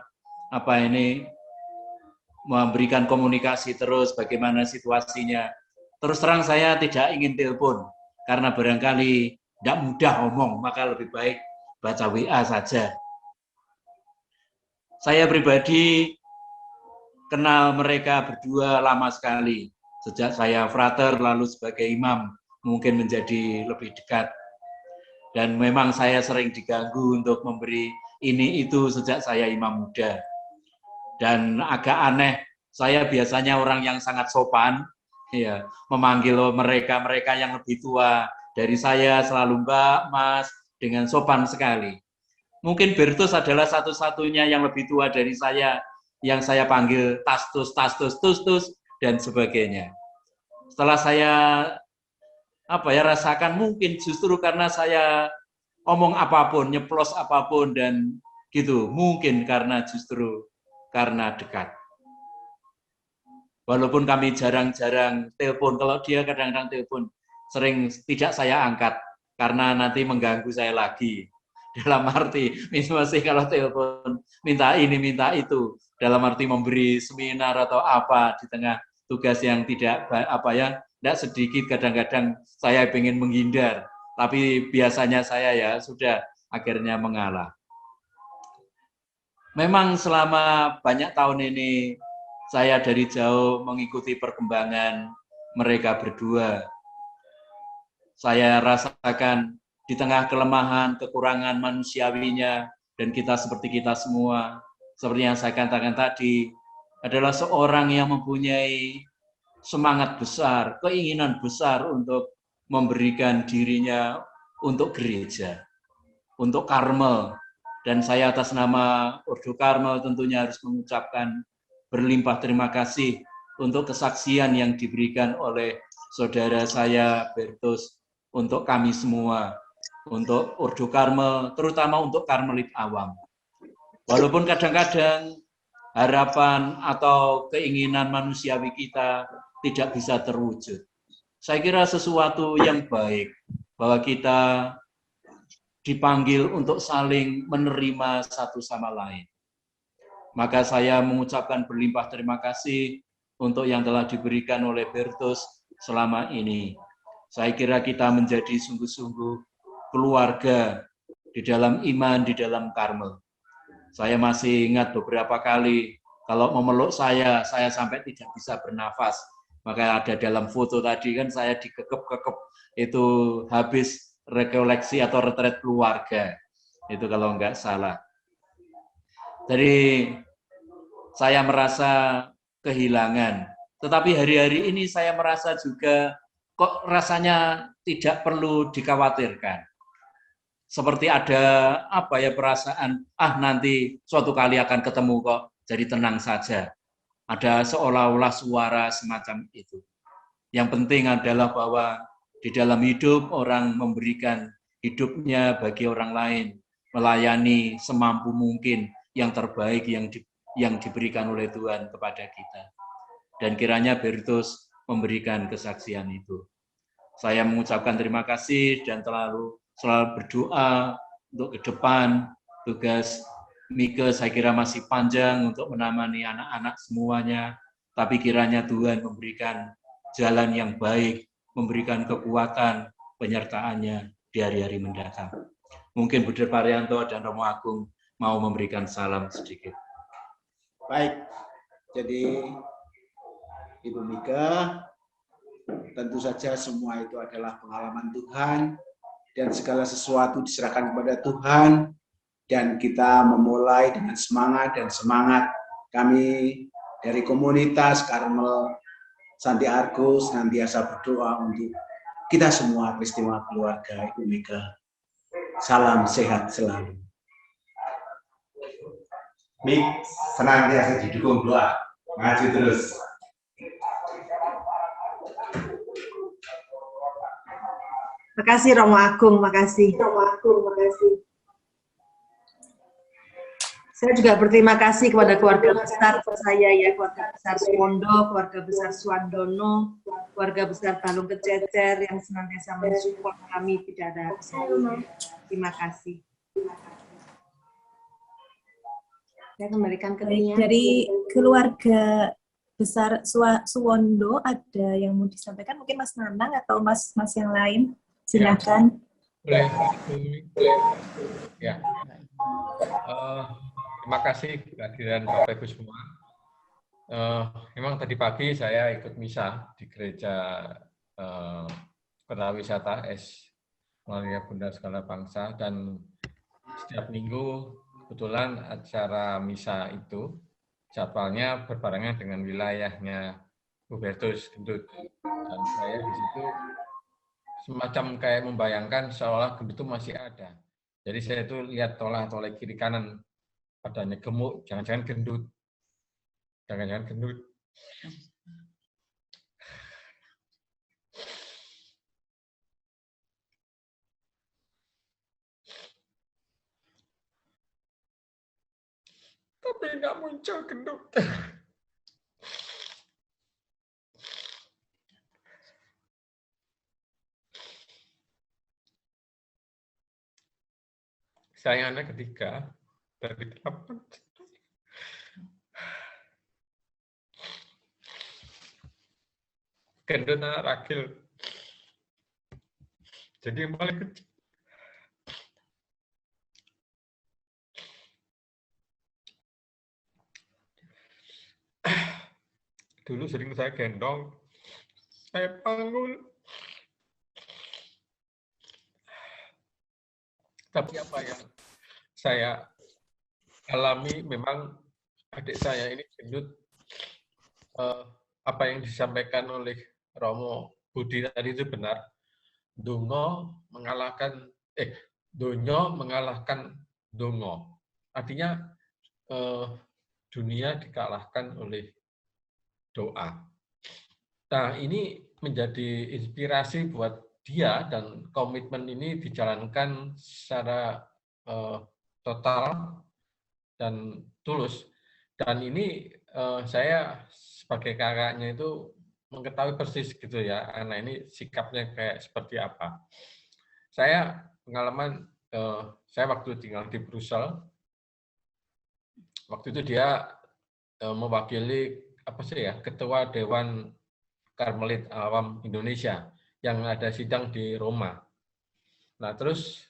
memberikan komunikasi terus bagaimana situasinya. Terus terang saya tidak ingin telepon karena barangkali tidak mudah ngomong, maka lebih baik baca WA saja. Saya pribadi kenal mereka berdua lama sekali. Sejak saya frater lalu sebagai imam mungkin menjadi lebih dekat. Dan memang saya sering diganggu untuk memberi ini itu sejak saya imam muda. Dan agak aneh, saya biasanya orang yang sangat sopan, ya, memanggil mereka yang lebih tua dari saya selalu Mbak, Mas, dengan sopan sekali. Mungkin Bertus adalah satu-satunya yang lebih tua dari saya, yang saya panggil tastus, dan sebagainya. Setelah saya rasakan mungkin justru karena saya omong apapun, nyeplos apapun, dan gitu, mungkin karena dekat. Walaupun kami jarang-jarang telepon, kalau dia kadang-kadang telepon, sering tidak saya angkat, karena nanti mengganggu saya lagi. Dalam arti, masih kalau telepon, minta ini, minta itu, dalam arti memberi seminar atau apa, di tengah tugas yang tidak sedikit, kadang-kadang saya ingin menghindar, tapi biasanya saya ya sudah akhirnya mengalah. Memang selama banyak tahun ini, saya dari jauh mengikuti perkembangan mereka berdua. Saya rasakan di tengah kelemahan, kekurangan manusiawinya, dan kita seperti kita semua, seperti yang saya katakan tadi, adalah seorang yang mempunyai semangat besar, keinginan besar untuk memberikan dirinya untuk gereja, untuk Karmel. Dan saya atas nama Ordo Karmel tentunya harus mengucapkan berlimpah terima kasih untuk kesaksian yang diberikan oleh saudara saya Bertus untuk kami semua, untuk Ordo Karmel, terutama untuk Karmelit awam. Walaupun kadang-kadang harapan atau keinginan manusiawi kita tidak bisa terwujud. Saya kira sesuatu yang baik bahwa kita dipanggil untuk saling menerima satu sama lain. Maka saya mengucapkan berlimpah terima kasih untuk yang telah diberikan oleh Bertus selama ini. Saya kira kita menjadi sungguh-sungguh keluarga di dalam iman, di dalam Karmel. Saya masih ingat beberapa kali kalau memeluk saya sampai tidak bisa bernafas. Maka ada dalam foto tadi kan saya dikekep-kekep, itu habis rekoleksi atau retret keluarga. Itu kalau enggak salah. Jadi saya merasa kehilangan. Tetapi hari-hari ini saya merasa juga kok rasanya tidak perlu dikhawatirkan. Seperti ada perasaan, nanti suatu kali akan ketemu kok, jadi tenang saja. Ada seolah-olah suara semacam itu. Yang penting adalah bahwa di dalam hidup orang memberikan hidupnya bagi orang lain, melayani semampu mungkin yang terbaik yang diberikan oleh Tuhan kepada kita. Dan kiranya Bertus memberikan kesaksian itu. Saya mengucapkan terima kasih dan selalu berdoa untuk ke depan. Tugas Mika saya kira masih panjang untuk menemani anak-anak semuanya, tapi kiranya Tuhan memberikan jalan yang baik, memberikan kekuatan penyertaannya di hari-hari mendatang. Mungkin Budha Parianto dan Romo Agung mau memberikan salam sedikit. Baik, jadi Ibu Mika, tentu saja semua itu adalah pengalaman Tuhan, dan segala sesuatu diserahkan kepada Tuhan, dan kita memulai dengan semangat dan semangat. Kami dari komunitas Karmel Santi Argus senantiasa berdoa untuk kita semua peristiwa keluarga Ibu Mika. Salam sehat selalu. Mik senantiasa didukung doa, maju terus. Makasih Romo Agung, makasih. Saya juga berterima kasih kepada keluarga besar saya ya, keluarga besar Suwondo, keluarga besar Suwandono, keluarga besar Balung Kececer yang senantiasa mensupport kami tidak ada habisnya. Terima kasih. Saya kembalikan ke Baik, Nia. dari keluarga besar Suwondo ada yang mau disampaikan, mungkin Mas Nanang atau Mas yang lain, silakan. Boleh. Ya. Terima kasih kehadiran Bapak Ibu semua. Memang tadi pagi saya ikut misa di gereja Kota Wisata S. Maria Bunda Segala Bangsa, dan setiap minggu kebetulan acara misa itu jadwalnya berbarengan dengan wilayahnya Hubertus Gendut, dan saya di situ semacam kayak membayangkan seolah Gendut itu masih ada. Jadi saya itu lihat tolak-tolak kiri kanan, badannya gemuk, jangan-jangan gendut, jangan-jangan gendut. Tapi nggak muncul gendut. Saya anak ketiga dari 8. Gendut anak ragil. Jadi yang paling kecil. Dulu sering saya gendong, saya panggul. Tapi apa yang saya alami, memang adik saya ini gendut. Apa yang disampaikan oleh Romo Budi tadi itu benar. Dongo mengalahkan dongo. Artinya dunia dikalahkan oleh doa. Nah, ini menjadi inspirasi buat dia, dan komitmen ini dijalankan secara total dan tulus. Dan ini saya sebagai kakaknya itu mengetahui persis gitu ya, anak ini sikapnya kayak seperti apa. Saya pengalaman, saya waktu tinggal di Brussels, waktu itu dia mewakili Ketua Dewan Karmelit Awam Indonesia yang ada sidang di Roma. Nah, terus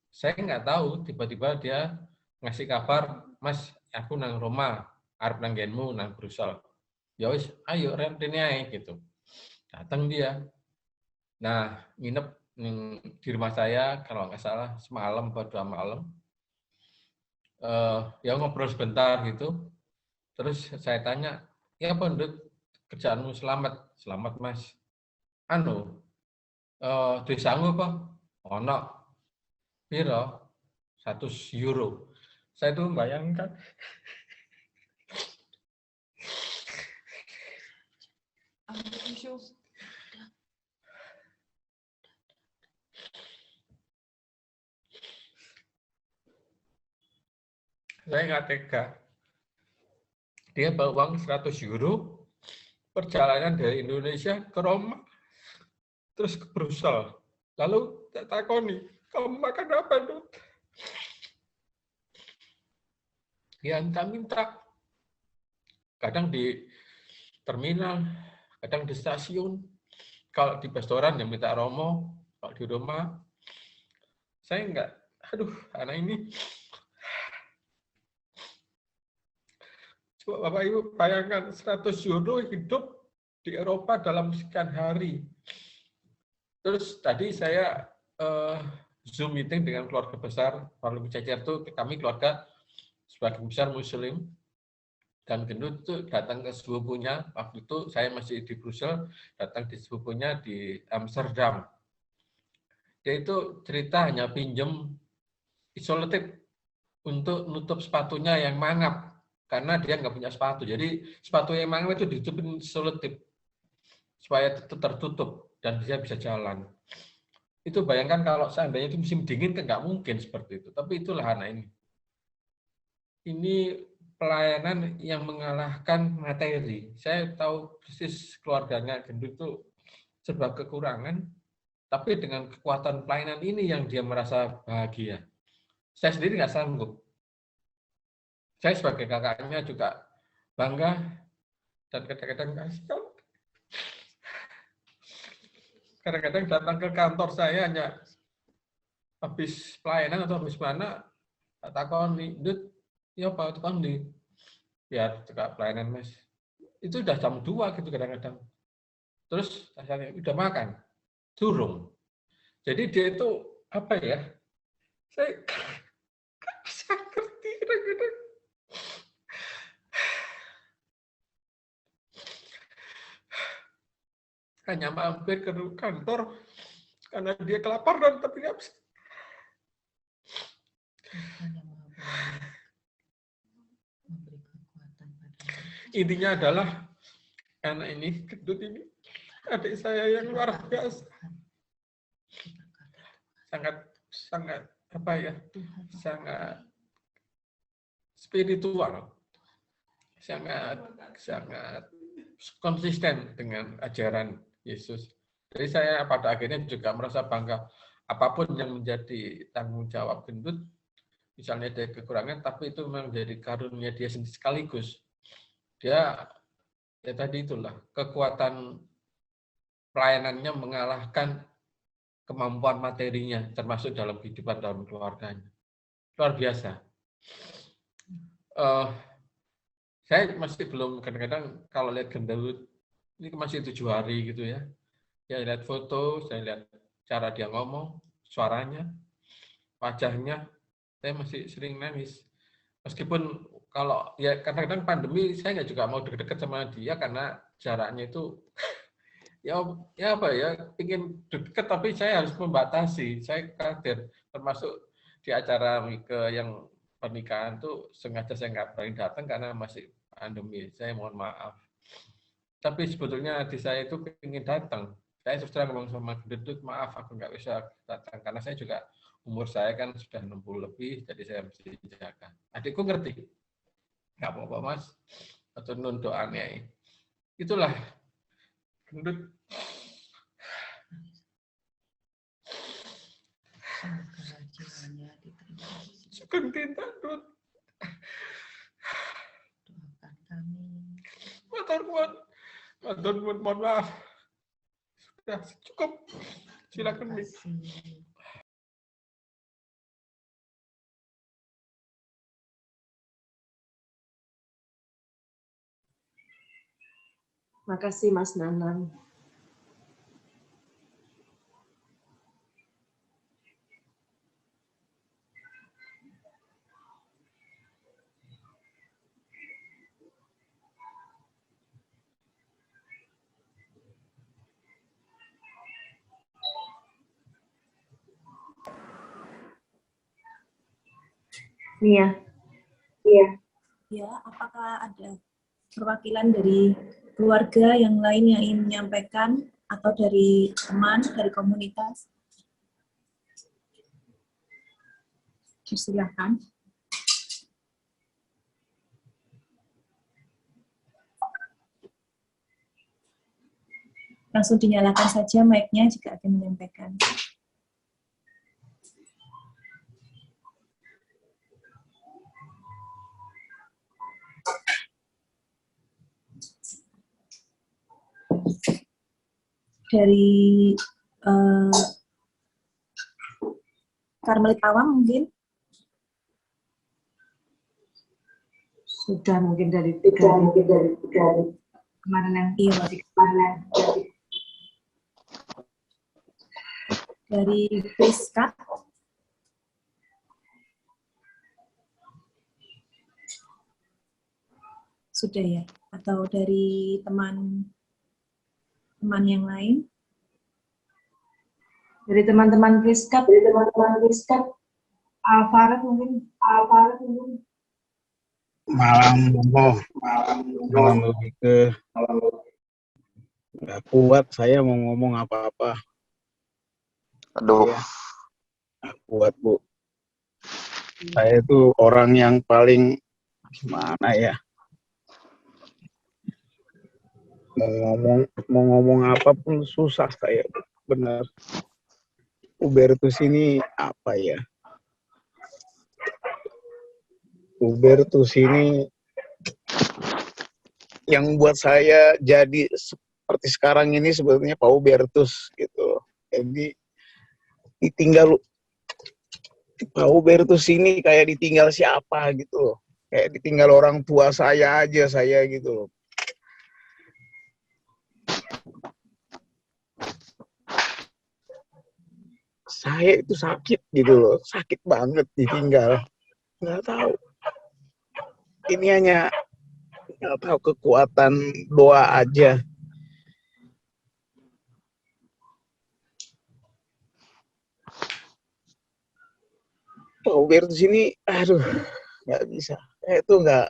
saya nggak tahu, tiba-tiba dia ngasih kabar, Mas, aku nang Roma, arep nang genmu nang Brussels. Ya wis, ayo rene ae gitu. Datang dia. Nah, nginep di rumah saya kalau nggak salah semalam atau 2 malam. Ya ngobrol sebentar gitu. Terus saya tanya, ya apa Ndut, kerjaanmu selamat? Selamat Mas. Desamu apa? Ono. Piro? 100 euro. Saya tuh membayangkan. Saya nggak tega. Dia bawa uang 100 euro, perjalanan dari Indonesia ke Roma, terus ke Brussels. Lalu tak takoni, kamu makan apa, Dut? Ya, minta. Kadang di terminal, kadang di stasiun. Kalau di restoran yang minta romo, kalau di rumah, saya enggak. Aduh, anak ini. Coba Bapak Ibu bayangkan 100 euro hidup di Eropa dalam sekian hari. Terus tadi saya Zoom meeting dengan keluarga besar Balung Kececer itu, kami keluarga sebagian besar Muslim, dan Gendut itu datang ke sepupunya. Waktu itu saya masih di Brussels, datang di sepupunya di Amsterdam. Dia itu cerita hanya pinjem isolatif untuk nutup sepatunya yang mangap, karena dia nggak punya sepatu. Jadi sepatu yang mangap itu ditutupin isolatif supaya tertutup dan dia bisa jalan. Itu bayangkan kalau seandainya itu musim dingin kan nggak mungkin seperti itu. Tapi itulah anak ini. Ini pelayanan yang mengalahkan materi. Saya tahu persis keluarganya gendut itu serba kekurangan, tapi dengan kekuatan pelayanan ini yang dia merasa bahagia. Saya sendiri nggak sanggup. Saya sebagai kakaknya juga bangga dan kadang-kadang kasihan. Kadang-kadang datang ke kantor saya hanya habis pelayanan atau habis mana, tak takoni, Dut, ya Pak, takoni. Ya, juga pelayanan Mas. Itu udah jam 2 gitu kadang-kadang. Terus saya udah makan, durung. Jadi dia itu apa ya? Saya nggak bisa ngerti kadang-kadang. Hanya mampir ke kantor karena dia kelaparan tapi nggak bisa. Intinya adalah anak ini, gendut ini, adik saya yang luar biasa. Sangat apa ya? Sangat spiritual. Sangat konsisten dengan ajaran Yesus. Jadi saya pada akhirnya juga merasa bangga apapun yang menjadi tanggung jawab gendut, misalnya ada kekurangan, tapi itu memang menjadi karunia dia sendiri sekaligus. Dia ya tadi itulah kekuatan pelayanannya mengalahkan kemampuan materinya, termasuk dalam kehidupan dalam keluarganya. Luar biasa. Saya masih belum, kadang-kadang kalau lihat gendut ini masih 7 hari gitu ya. Ya lihat foto, saya lihat cara dia ngomong, suaranya, wajahnya, saya masih sering nangis. Meskipun kalau ya kadang-kadang pandemi saya nggak juga mau deket-deket sama dia karena jaraknya itu ya apa ya, ingin deket tapi saya harus membatasi. Saya khawatir termasuk di acara yang pernikahan tuh sengaja saya nggak berani datang karena masih pandemi. Saya mohon maaf. Tapi sebetulnya di saya itu ingin datang. Saya terus terang ngomong sama gendut, maaf aku nggak bisa datang karena saya juga umur saya kan sudah 60 lebih, jadi saya mesti jaga. Adikku ngerti, nggak apa-apa Mas, atau nun doanya. Itulah gendut. Sugeng tinta Dut. Matur nuwun, mohon maaf. Sudah cukup. Silakan Mik. Makasih Mas Nanang. Nia. Ya, apakah ada perwakilan dari keluarga yang lain yang ingin menyampaikan atau dari teman, dari komunitas? Silakan. Langsung dinyalakan saja mic-nya jika akan menyampaikan. Dari Karmelit Awam mungkin? Sudah mungkin dari kemarin yang dari Priskat. Sudah ya? Atau dari teman yang lain? Dari teman-teman Priskat, Alfaret mungkin. Malam Bumbo, malam lebih ke nggak kuat saya mau ngomong apa-apa. Aduh, ya, nggak kuat Bu. Saya itu orang yang paling Gimana ya? Mau ngomong apapun susah saya, benar. Hubertus ini apa ya? Hubertus ini yang buat saya jadi seperti sekarang ini sebetulnya Pak Hubertus gitu. Jadi ditinggal Pak Hubertus ini kayak ditinggal siapa gitu loh. Kayak ditinggal orang tua saya aja saya gitu loh. Saya itu sakit gitu loh, sakit banget ditinggal. Nggak tahu. Ini hanya nggak tahu kekuatan doa aja. Pak Hubertus ini, aduh, nggak bisa. Saya itu nggak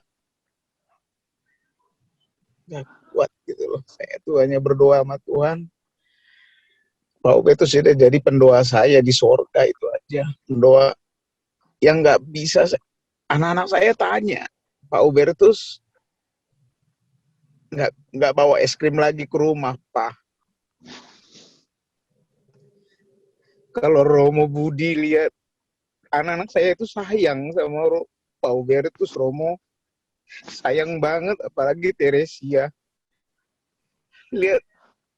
kuat gitu loh. Saya itu hanya berdoa sama Tuhan. Pak Hubertus sudah jadi pendoa saya di sorga itu aja. Pendoa yang nggak bisa. Anak-anak saya tanya, Pak Hubertus nggak bawa es krim lagi ke rumah, Pak. Kalau Romo Budi lihat anak-anak saya itu sayang sama Pak Hubertus, Romo sayang banget, apalagi Teresia. Lihat,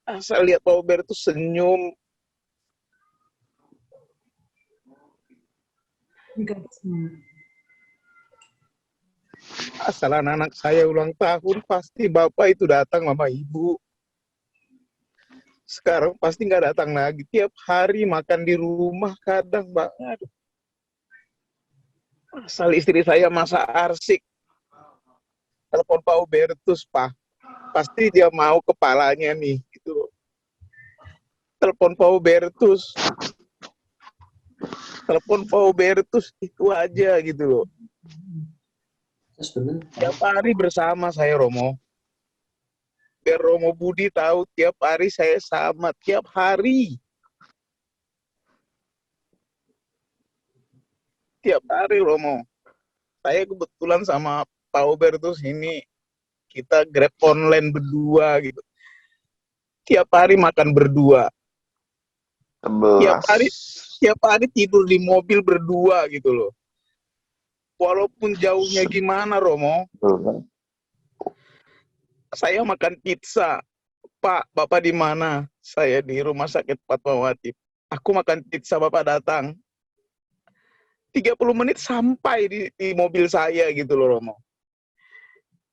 asal lihat Pak Hubertus senyum. Asal anak-anak saya ulang tahun, pasti Bapak itu datang sama Ibu. Sekarang pasti nggak datang lagi. Tiap hari makan di rumah kadang, Mbak. Aduh. Asal istri saya masak arsik, telepon Pak Hubertus, Pak. Pasti dia mau kepalanya nih, gitu. Telepon Pak Hubertus. Telepon Pak Hubertus itu aja gitu loh. Tiap hari bersama saya, Romo. Biar Romo Budi tahu tiap hari saya sama, tiap hari. Tiap hari, Romo. Saya kebetulan sama Pak Hubertus ini, kita Grab online berdua gitu. Tiap hari makan berdua. Tiap hari tidur di mobil berdua gitu loh. Walaupun jauhnya gimana, Romo. Saya makan pizza. Pak, Bapak di mana? Saya di Rumah Sakit Fatmawati. Aku makan pizza, Bapak datang. 30 menit sampai di mobil saya gitu loh, Romo.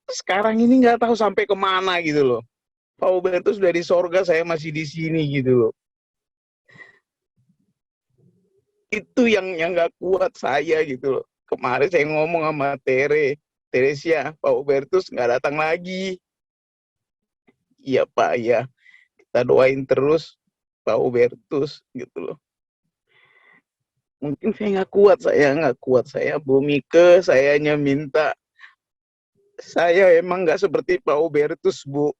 Sekarang ini nggak tahu sampai kemana gitu loh. Pak Hubertus sudah di sorga, saya masih di sini gitu loh. Itu yang nggak kuat saya gitu loh. Kemarin saya ngomong sama Teresia, Pak Hubertus nggak datang lagi. Iya Pak, ya. Kita doain terus Pak Hubertus gitu loh. Mungkin saya nggak kuat saya Bu Mike, saya hanya minta. Saya emang nggak seperti Pak Hubertus, Bu.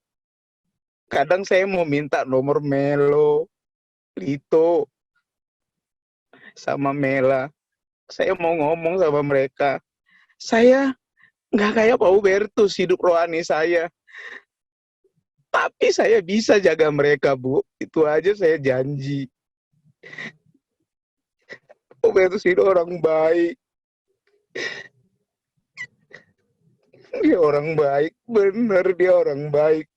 Kadang saya mau minta nomor Melo, Lito, sama Mela. Saya mau ngomong sama mereka. Saya nggak kayak Pak Hubertus hidup rohani saya. Tapi saya bisa jaga mereka, Bu. Itu aja saya janji. Pak Hubertus itu orang baik. Dia orang baik, benar dia orang baik.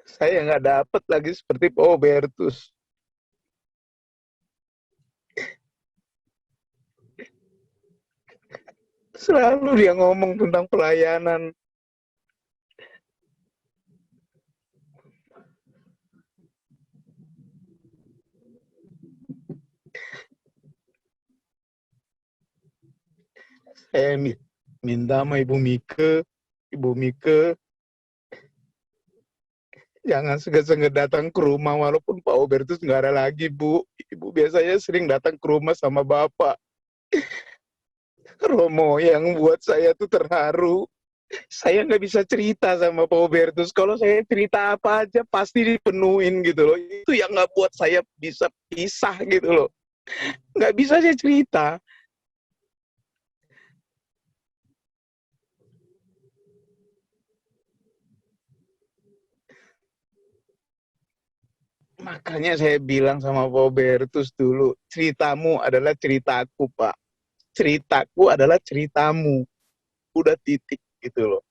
Saya nggak dapat lagi seperti Pak Hubertus. Selalu dia ngomong tentang pelayanan. Saya minta sama Ibu Mike, jangan segan-segan datang ke rumah walaupun Pak Hubertus nggak ada lagi, Bu. Ibu biasanya sering datang ke rumah sama Bapak. Romo yang buat saya tuh terharu. Saya nggak bisa cerita sama Pak Hubertus. Kalau saya cerita apa aja pasti dipenuhin gitu loh. Itu yang nggak buat saya bisa pisah gitu loh. Nggak bisa saya cerita. Makanya saya bilang sama Pak Bertus dulu, ceritamu adalah ceritaku, Pak. Ceritaku adalah ceritamu. Udah titik gitu loh.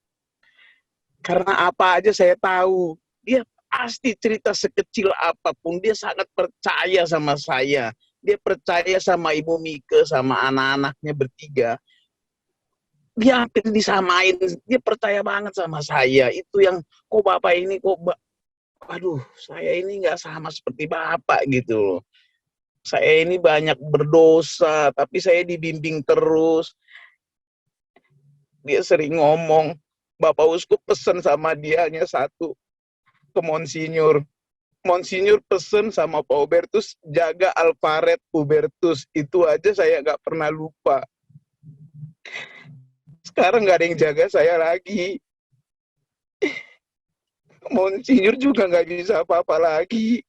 Karena apa aja saya tahu, dia pasti cerita sekecil apapun, dia sangat percaya sama saya. Dia percaya sama Ibu Mika, sama anak-anaknya bertiga. Dia hampir disamain, dia percaya banget sama saya. Itu yang, kok Bapak ini, aduh, saya ini nggak sama seperti Bapak gitu loh. Saya ini banyak berdosa, tapi saya dibimbing terus. Dia sering ngomong, Bapak Uskup pesen sama dia hanya satu, ke Monsinyur. Monsinyur pesen sama Pak Hubertus, jaga Alvaret Hubertus. Itu aja saya nggak pernah lupa. Sekarang nggak ada yang jaga saya lagi. Monsinyur juga nggak bisa apa-apa lagi.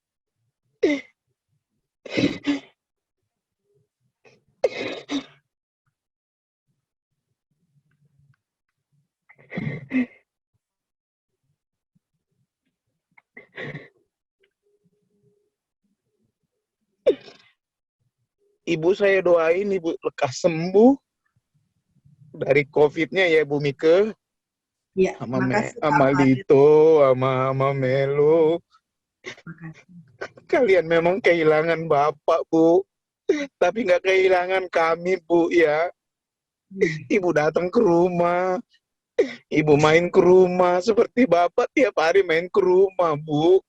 Ibu saya doain Ibu lekas sembuh dari COVID-nya ya Bu Mika. Ya, sama Lito, sama Melo. Kalian memang kehilangan Bapak, Bu. Tapi nggak kehilangan kami, Bu, ya. Ibu datang ke rumah. Ibu main ke rumah. Seperti Bapak tiap hari main ke rumah, Bu.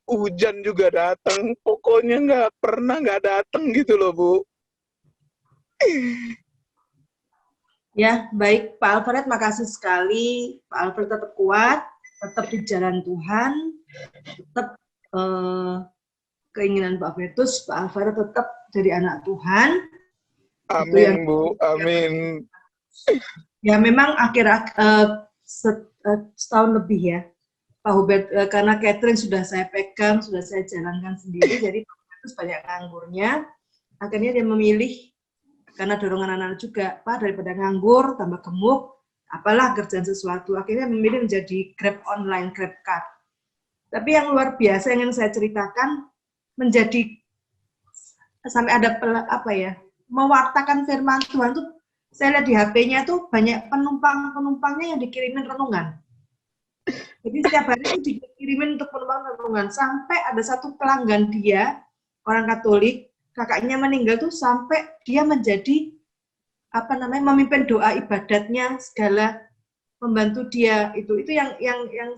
Hujan juga datang. Pokoknya nggak pernah nggak datang gitu loh, Bu. Ya, baik Pak Alfred, makasih sekali. Pak Alfred tetap kuat, tetap di jalan Tuhan, tetap keinginan Pak Bertus, Pak Alfred tetap jadi anak Tuhan. Amin, Bu. Amin. Ya, memang setahun lebih ya, Pak Hubert, karena catering sudah saya pegang, sudah saya jalankan sendiri, jadi Pak Bertus banyak nganggurnya. Akhirnya dia memilih, karena dorongan anak-anak juga, Pak, daripada nganggur, tambah gemuk, apalah kerjaan sesuatu. Akhirnya memilih menjadi Grab online, Grab Car. Tapi yang luar biasa yang ingin saya ceritakan, menjadi sampai ada mewartakan firman Tuhan tuh, saya lihat di HP-nya tuh banyak penumpangnya yang dikirimin renungan. Jadi setiap hari itu dikirimin untuk penumpang renungan. Sampai ada satu pelanggan dia, orang Katolik, kakaknya meninggal tuh sampai dia menjadi memimpin doa ibadatnya segala, membantu dia. Itu yang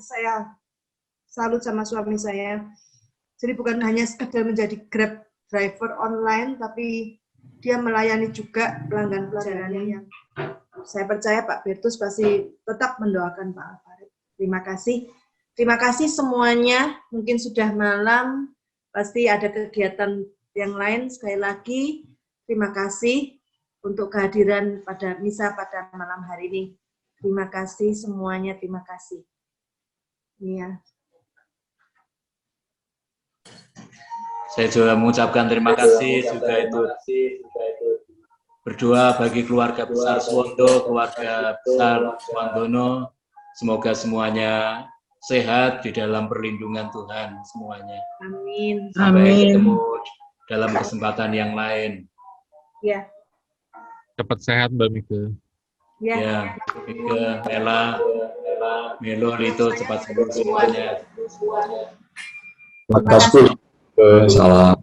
saya salut sama suami saya. Jadi bukan hanya sekedar menjadi Grab driver online, tapi dia melayani juga pelanggan-pelanggannya yang saya percaya Pak Bertus pasti tetap mendoakan Pak Alvaret. Terima kasih. Terima kasih semuanya. Mungkin sudah malam, pasti ada kegiatan yang lain. Sekali lagi, terima kasih untuk kehadiran pada misa pada malam hari ini. Terima kasih semuanya, terima kasih. Iya. Saya juga mengucapkan terima kasih juga itu berdoa bagi keluarga besar Suwondo, keluarga besar Suwandono. Semoga semuanya sehat di dalam perlindungan Tuhan semuanya. Amin. Sampai ketemu dalam kesempatan yang lain. Ya. Cepat sehat Mbak Mika. Ya, Mika, Melo, Lito, cepat sembuh semuanya. Terima kasih. Salam.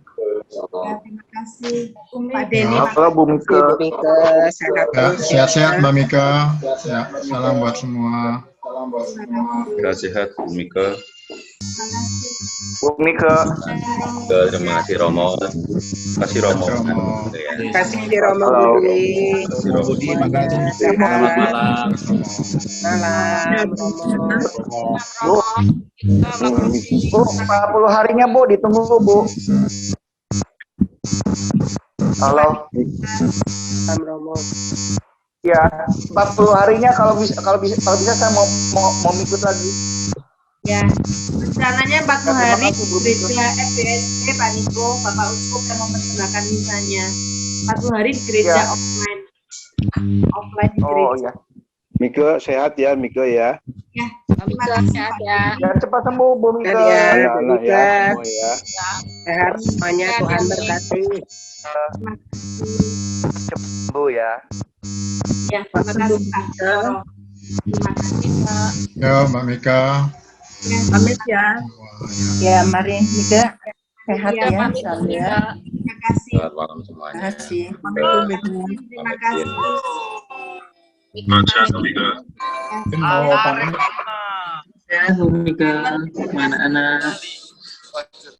Ya, terima kasih Pak Denny. Halo Bu Mika. Sehat-sehat Mbak Mika. Ya, salam buat semua. Sehat Bu Mika. Bu Mika. Terima kasih Romo. Terima kasih Romo. Terima kasih Romo Budi. Selamat malam. Malam. Bu, 40 harinya Bu, ditunggu Bu. Halo. Romo. Ya, 40 harinya kalau bisa saya mau ikut lagi. Ya, rencananya 40 hari gereja FBSD Pak Niko, Bapak Uskup yang mempersembahkan misanya. 40 hari di gereja offline. Offline di gereja. Oh ya. Mika sehat ya, Mika ya. Ya, terima kasih sehat ya. Ya cepat sembuh Bu Mika. Ya, Anak-anak ya, semua ya. Sehat semuanya, Tuhan berkati. Cepat sembuh ya. Ya, terima kasih Pak. Terima kasih Pak. Ya, Mbak Mika. Pamit ya. Ya, mari Mika. Sehat Ya, ya, pamit, selalu ya. Mika. Terima kasih. Selamat malam semuanya. Terima kasih. Terima kasih. Lancar, Mika. Ya, Bu Mika, mana anak.